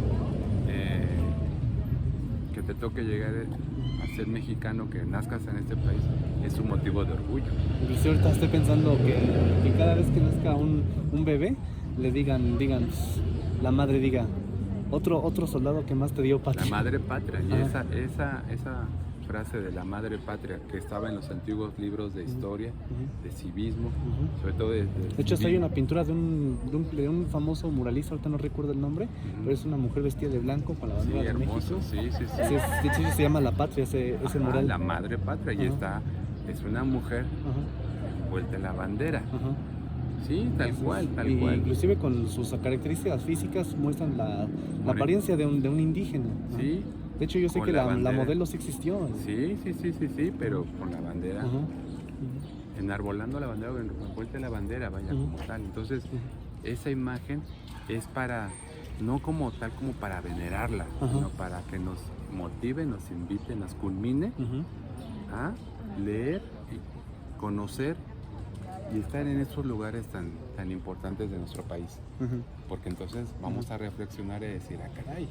que te toque llegar a ser mexicano, que nazcas en este país, es un motivo de orgullo. Incluso ahorita estoy pensando que cada vez que nazca un bebé, le digan, la madre diga, otro soldado que más te dio patria. La madre patria, y esa frase de la madre patria, que estaba en los antiguos libros de historia, de civismo, sobre todo de hecho, hasta hay una pintura de un famoso muralista, ahorita no recuerdo el nombre, pero es una mujer vestida de blanco con la bandera de hermoso, México. sí. De hecho, se llama La Patria, ese mural. La madre patria, y es una mujer vuelta a la bandera. Sí, tal cual. Inclusive con sus características físicas muestran la apariencia de un indígena. Sí. De hecho, yo sé que la modelo sí existió. Sí, pero con la bandera, enarbolando la bandera, vuelta a la bandera, vaya, como tal. Entonces, esa imagen es no como tal como para venerarla, sino para que nos motive, nos invite, nos culmine a leer y conocer y estar en estos lugares tan importantes de nuestro país. Porque entonces vamos a reflexionar y decir, caray,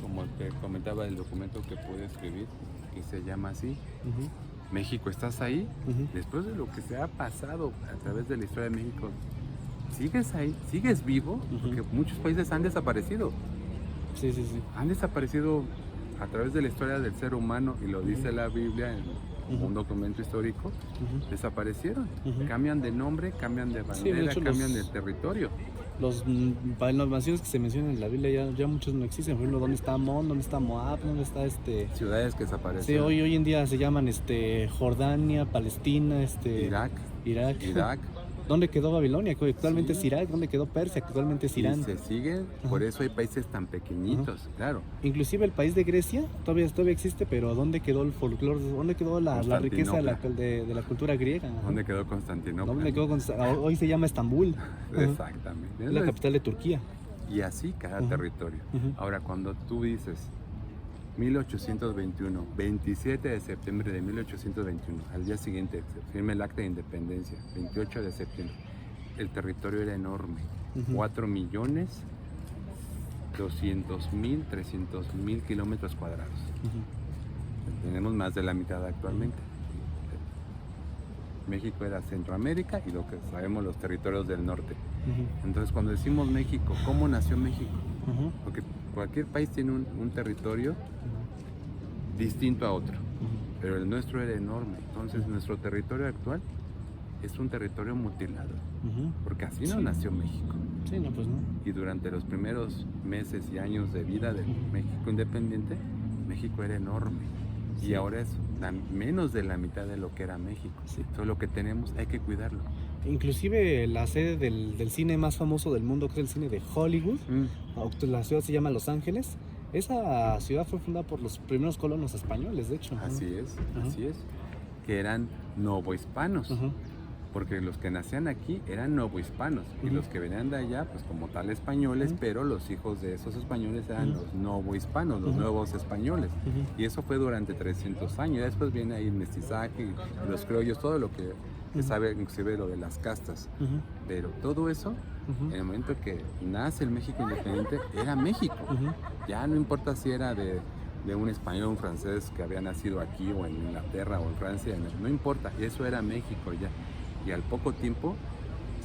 como te comentaba el documento que pude escribir, que se llama así, México, ¿estás ahí? Después de lo que se ha pasado a través de la historia de México, ¿sigues ahí? ¿Sigues vivo? Porque muchos países han desaparecido. Sí. Han desaparecido a través de la historia del ser humano, y lo dice la Biblia en un documento histórico. Desaparecieron, cambian de nombre, cambian de bandera, de hecho, cambian de territorio. Las naciones que se mencionan en la Biblia ya muchos no existen. Por ejemplo, ¿dónde está Amón? ¿Dónde está Moab? ¿Dónde está ciudades que desaparecen? Sí, hoy en día se llaman Jordania, Palestina, Irak. ¿Dónde quedó Babilonia? Que actualmente es Irak. ¿Dónde quedó Persia? Que actualmente es Irán. Y se siguen, por eso hay países tan pequeñitos, claro. Inclusive el país de Grecia todavía existe, pero ¿dónde quedó el folclore? ¿Dónde quedó la riqueza de la cultura griega? ¿Dónde quedó Constantinopla? Hoy se llama Estambul. Exactamente. Es la capital de Turquía. Y así cada territorio. Ahora, cuando tú dices 1821, 27 de septiembre de 1821, al día siguiente se firma el Acta de Independencia, 28 de septiembre, el territorio era enorme, 4.200.000, 300.000 kilómetros cuadrados. Tenemos más de la mitad actualmente. México era Centroamérica y lo que sabemos los territorios del norte. Entonces, cuando decimos México, ¿cómo nació México? Porque cualquier país tiene un territorio distinto a otro, pero el nuestro era enorme. Entonces, nuestro territorio actual es un territorio mutilado, porque así no nació México. Sí, no, pues no. Y durante los primeros meses y años de vida del México independiente, México era enorme. Y ahora es menos de la mitad de lo que era México. Todo lo que tenemos hay que cuidarlo. Inclusive la sede del cine más famoso del mundo, que es el cine de Hollywood, la ciudad se llama Los Ángeles. Esa ciudad fue fundada por los primeros colonos españoles, de hecho. Así es, que eran novohispanos. Porque los que nacían aquí eran novohispanos, y los que venían de allá, pues como tal españoles, pero los hijos de esos españoles eran los novohispanos, los nuevos españoles. Y eso fue durante 300 años. Y después viene ahí el mestizaje, los criollos, todo lo que se sabe, inclusive lo de las castas. Pero todo eso, en el momento que nace el México independiente, era México. Ya no importa si era de un español o un francés que había nacido aquí, o en Inglaterra, o en Francia, no importa, eso era México ya. Y al poco tiempo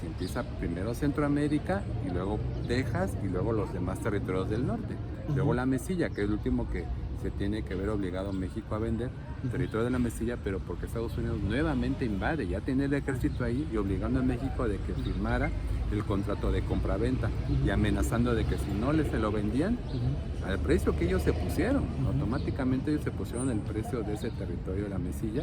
se empieza primero Centroamérica y luego Texas y luego los demás territorios del norte. Luego la Mesilla, que es el último que se tiene que ver obligado México a vender, territorio de la Mesilla, pero porque Estados Unidos nuevamente invade, ya tiene el ejército ahí y obligando a México de que firmara el contrato de compraventa y amenazando de que si no se lo vendían al precio que ellos se pusieron, automáticamente ellos se pusieron el precio de ese territorio de la Mesilla,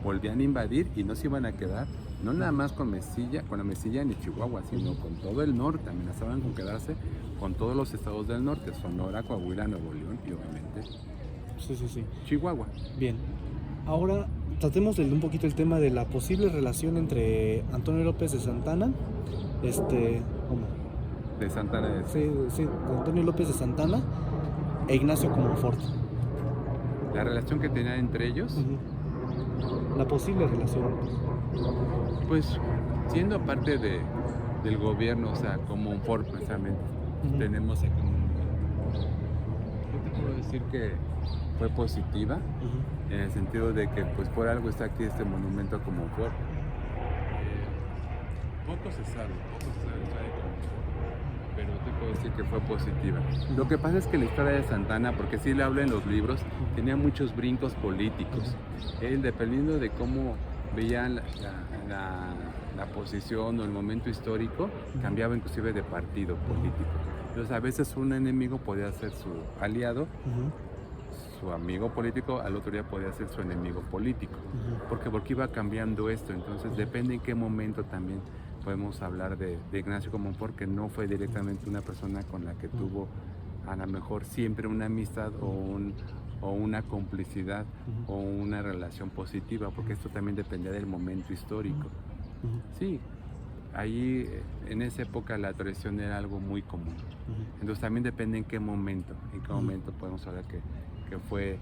volvían a invadir y no se iban a quedar, no nada más con la Mesilla ni Chihuahua, sino con todo el norte, amenazaban con quedarse con todos los estados del norte, Sonora, Coahuila, Nuevo León y obviamente Sí. Chihuahua. Bien, ahora tratemos un poquito el tema de la posible relación entre Antonio López de Santana, ¿cómo? De Santana de... Sí, de Antonio López de Santana e Ignacio Comonfort. La relación que tenían entre ellos, La posible relación. pues siendo parte del gobierno, o sea, como un Ford precisamente, tenemos aquí yo te puedo decir que fue positiva, en el sentido de que pues por algo está aquí este monumento como Ford. Poco se sabe pero te puedo decir que fue positiva. Lo que pasa es que la historia de Santana, porque sí le habla en los libros, tenía muchos brincos políticos. Él, dependiendo de cómo veían la posición o el momento histórico, cambiaba inclusive de partido político. Entonces a veces un enemigo podía ser su aliado, su amigo político, al otro día podía ser su enemigo político. Porque iba cambiando esto, entonces depende en qué momento también podemos hablar de Ignacio Comonfort, que no fue directamente una persona con la que tuvo a lo mejor siempre una amistad o una complicidad o una relación positiva, porque esto también dependía del momento histórico. Sí, ahí en esa época la traición era algo muy común. Entonces también depende en qué momento podemos hablar que fue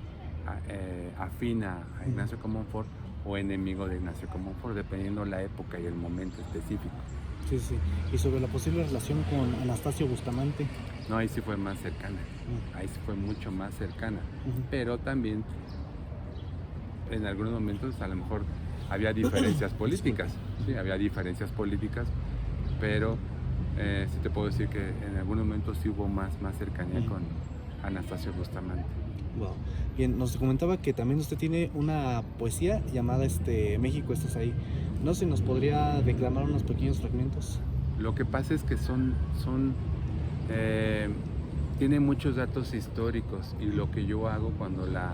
afín a Ignacio Comonfort o enemigo de Ignacio Comonfort, dependiendo la época y el momento específico. Sí. Y sobre la posible relación con Anastasio Bustamante. No, ahí sí fue más cercana, ahí sí fue mucho más cercana, pero también en algunos momentos a lo mejor había diferencias políticas, sí, había diferencias políticas, pero sí te puedo decir que en algunos momentos sí hubo más cercanía con Anastasio Bustamante. Wow. Bien, nos comentaba que también usted tiene una poesía llamada México, estás ahí. No sé, ¿nos podría declamar unos pequeños fragmentos? Lo que pasa es que tiene muchos datos históricos y lo que yo hago cuando la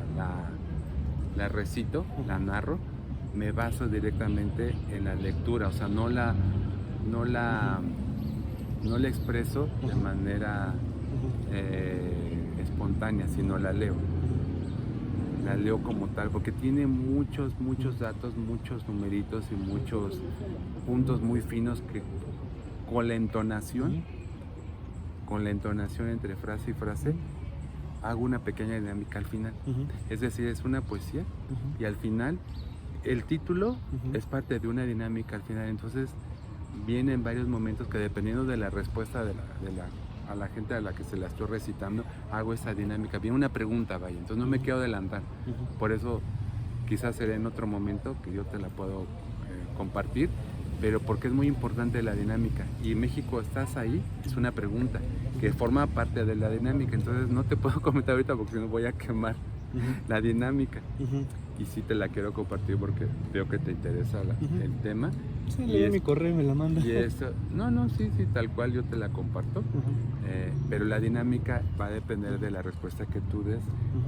recito, la narro, me baso directamente en la lectura, o sea, no la expreso de manera espontánea, sino la leo como tal, porque tiene muchos datos, muchos numeritos y muchos puntos muy finos que con la entonación entre frase y frase, hago una pequeña dinámica al final. Es decir, es una poesía y al final el título es parte de una dinámica al final. Entonces vienen varios momentos que, dependiendo de la respuesta a la gente a la que se la estoy recitando, hago esa dinámica. Viene una pregunta, vaya, entonces no me quiero adelantar. Por eso quizás será en otro momento que yo te la puedo compartir, pero porque es muy importante la dinámica. Y México, ¿estás ahí? Es una pregunta que forma parte de la dinámica, entonces no te puedo comentar ahorita porque si no voy a quemar la dinámica. Y sí te la quiero compartir porque veo que te interesa el tema. Sí, leí mi correo y me la manda. Y eso, sí, tal cual yo te la comparto. Pero la dinámica va a depender de la respuesta que tú des.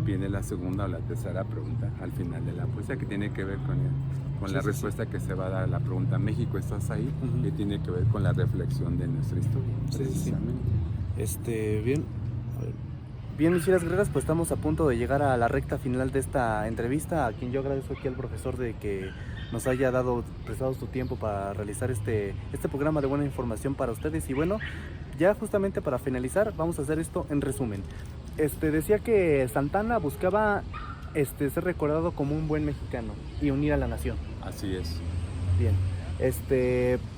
Viene la segunda o la tercera pregunta al final de la poesía, que tiene que ver con la respuesta que se va a dar a la pregunta México, ¿estás ahí? Que tiene que ver con la reflexión de nuestra historia. Bien. Bien, mis filas guerreras, pues estamos a punto de llegar a la recta final de esta entrevista, a quien yo agradezco aquí al profesor de que nos haya prestado su tiempo para realizar este programa de buena información para ustedes. Y bueno, ya justamente para finalizar, vamos a hacer esto en resumen. Decía que Santana buscaba ser recordado como un buen mexicano y unir a la nación. Así es. Bien,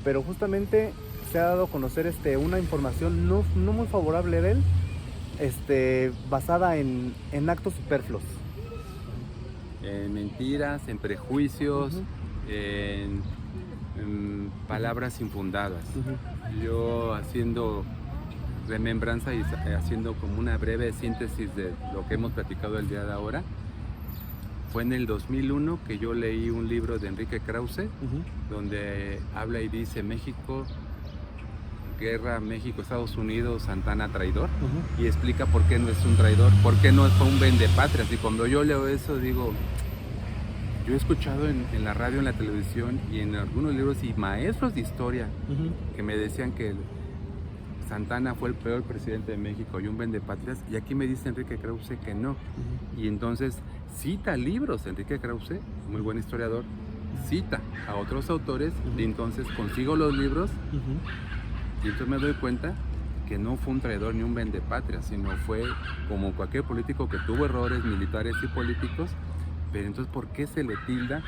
pero justamente se ha dado a conocer una información no muy favorable de él, basada en actos superfluos. En mentiras, en prejuicios, en palabras infundadas. Ujú. Yo haciendo remembranza y haciendo como una breve síntesis de lo que hemos platicado el día de ahora, fue en el 2001 que yo leí un libro de Enrique Krause, Ujú. donde habla y dice México, guerra México-Estados Unidos, Santana traidor, Ujú. y explica por qué no es un traidor, por qué no fue un vendepatrias. Y cuando yo leo eso digo, yo he escuchado en la radio, en la televisión y en algunos libros y maestros de historia Ujú. que me decían que Santana fue el peor presidente de México y un vendepatrias, y aquí me dice Enrique Krause que no. Ujú. Y entonces cita libros, Enrique Krause, muy buen historiador, cita a otros autores, y entonces consigo los libros Ujú. y entonces me doy cuenta que no fue un traidor ni un vendepatrias, sino fue como cualquier político que tuvo errores militares y políticos. Pero entonces, ¿por qué se le tilda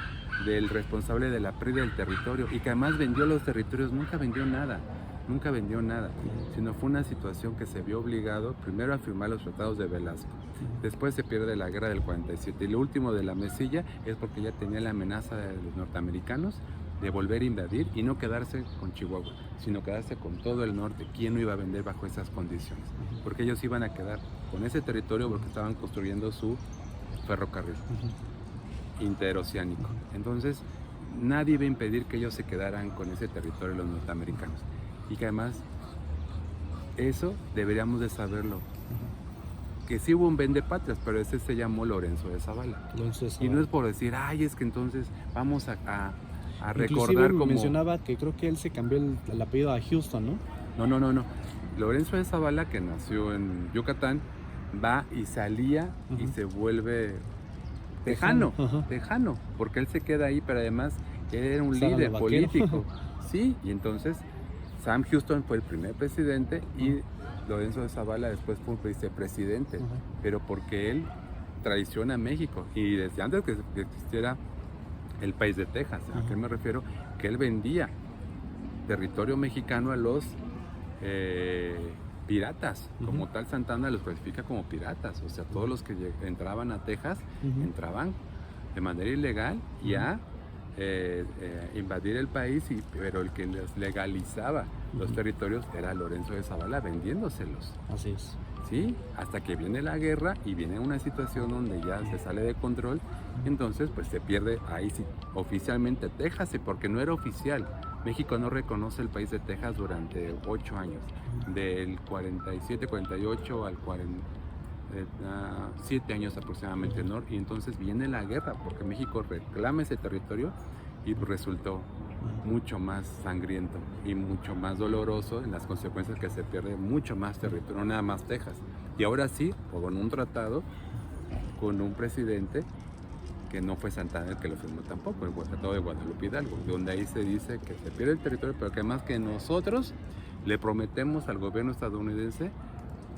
del responsable de la pérdida del territorio? Y que además vendió los territorios, nunca vendió nada, sino fue una situación que se vio obligado primero a firmar los tratados de Velasco. Después se pierde la guerra del 47 y lo último de la Mesilla es porque ya tenía la amenaza de los norteamericanos de volver a invadir y no quedarse con Chihuahua, sino quedarse con todo el norte. ¿Quién no iba a vender bajo esas condiciones? Porque ellos iban a quedar con ese territorio porque estaban construyendo su ferrocarril interoceánico. Entonces, nadie iba a impedir que ellos se quedaran con ese territorio, los norteamericanos. Y que además, eso deberíamos de saberlo. Que sí hubo un vendepatrias, pero ese se llamó Lorenzo de Zavala. Y no es por decir, ay, es que entonces vamos a recordar Inclusive como... mencionaba que creo que él se cambió el apellido a Houston, ¿no? No. Lorenzo de Zavala, que nació en Yucatán, va y salía y se vuelve tejano, porque él se queda ahí, pero además él era un líder político. Sí, y entonces Sam Houston fue el primer presidente y Lorenzo de Zavala después fue un vicepresidente, pero porque él traiciona a México y desde antes que existiera el país de Texas, ¿a qué me refiero? Que él vendía territorio mexicano a los piratas, como tal Santana los clasifica como piratas, o sea, todos los que entraban a Texas entraban de manera ilegal y a invadir el país, pero el que les legalizaba los territorios era Lorenzo de Zavala vendiéndoselos. Así es. ¿Sí? Hasta que viene la guerra y viene una situación donde ya se sale de control, entonces pues se pierde ahí sí, oficialmente Texas, porque no era oficial. México no reconoce el país de Texas durante 8 años, del 47, 48 al 7 años aproximadamente, ¿no? Y entonces viene la guerra, porque México reclama ese territorio y resultó mucho más sangriento y mucho más doloroso en las consecuencias, que se pierde mucho más territorio, no nada más Texas. Y ahora sí, con un tratado, con un presidente que no fue Santana el que lo firmó tampoco, el Tratado de Guadalupe Hidalgo, donde ahí se dice que se pierde el territorio, pero que además que nosotros le prometemos al gobierno estadounidense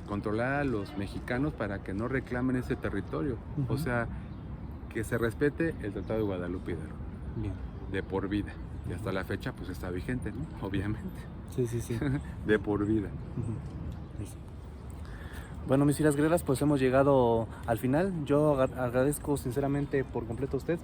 controlar a los mexicanos para que no reclamen ese territorio. O sea, que se respete el Tratado de Guadalupe Hidalgo. Bien. De por vida. Y hasta la fecha pues está vigente, ¿no? Obviamente. Sí. De por vida. Bueno, mis filas guerreras, pues hemos llegado al final. Yo agradezco sinceramente por completo a usted,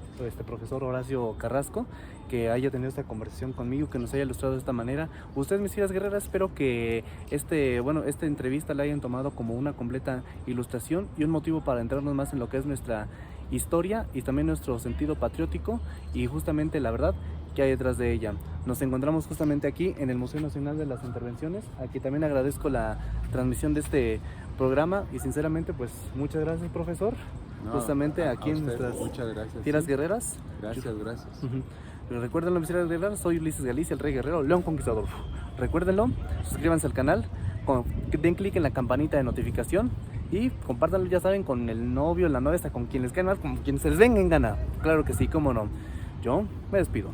profesor Horacio Carrasco, que haya tenido esta conversación conmigo, que nos haya ilustrado de esta manera. Ustedes, mis filas guerreras, espero que esta entrevista la hayan tomado como una completa ilustración y un motivo para entrarnos más en lo que es nuestra historia y también nuestro sentido patriótico y justamente la verdad que hay detrás de ella. Nos encontramos justamente aquí en el Museo Nacional de las Intervenciones. Aquí también agradezco la transmisión de este programa y sinceramente pues muchas gracias, profesor. No, justamente aquí en usted, nuestras muchas gracias. filas guerreras. Gracias. Recuérdenlo, mis filas guerreras, soy Ulises Galicia, el Rey Guerrero, León Conquistador. Recuérdenlo, suscríbanse al canal, den clic en la campanita de notificación y compártanlo, ya saben, con el novio, la novia, hasta con quien les caiga mal, con quien se les venga en gana. Claro que sí, cómo no. Yo me despido.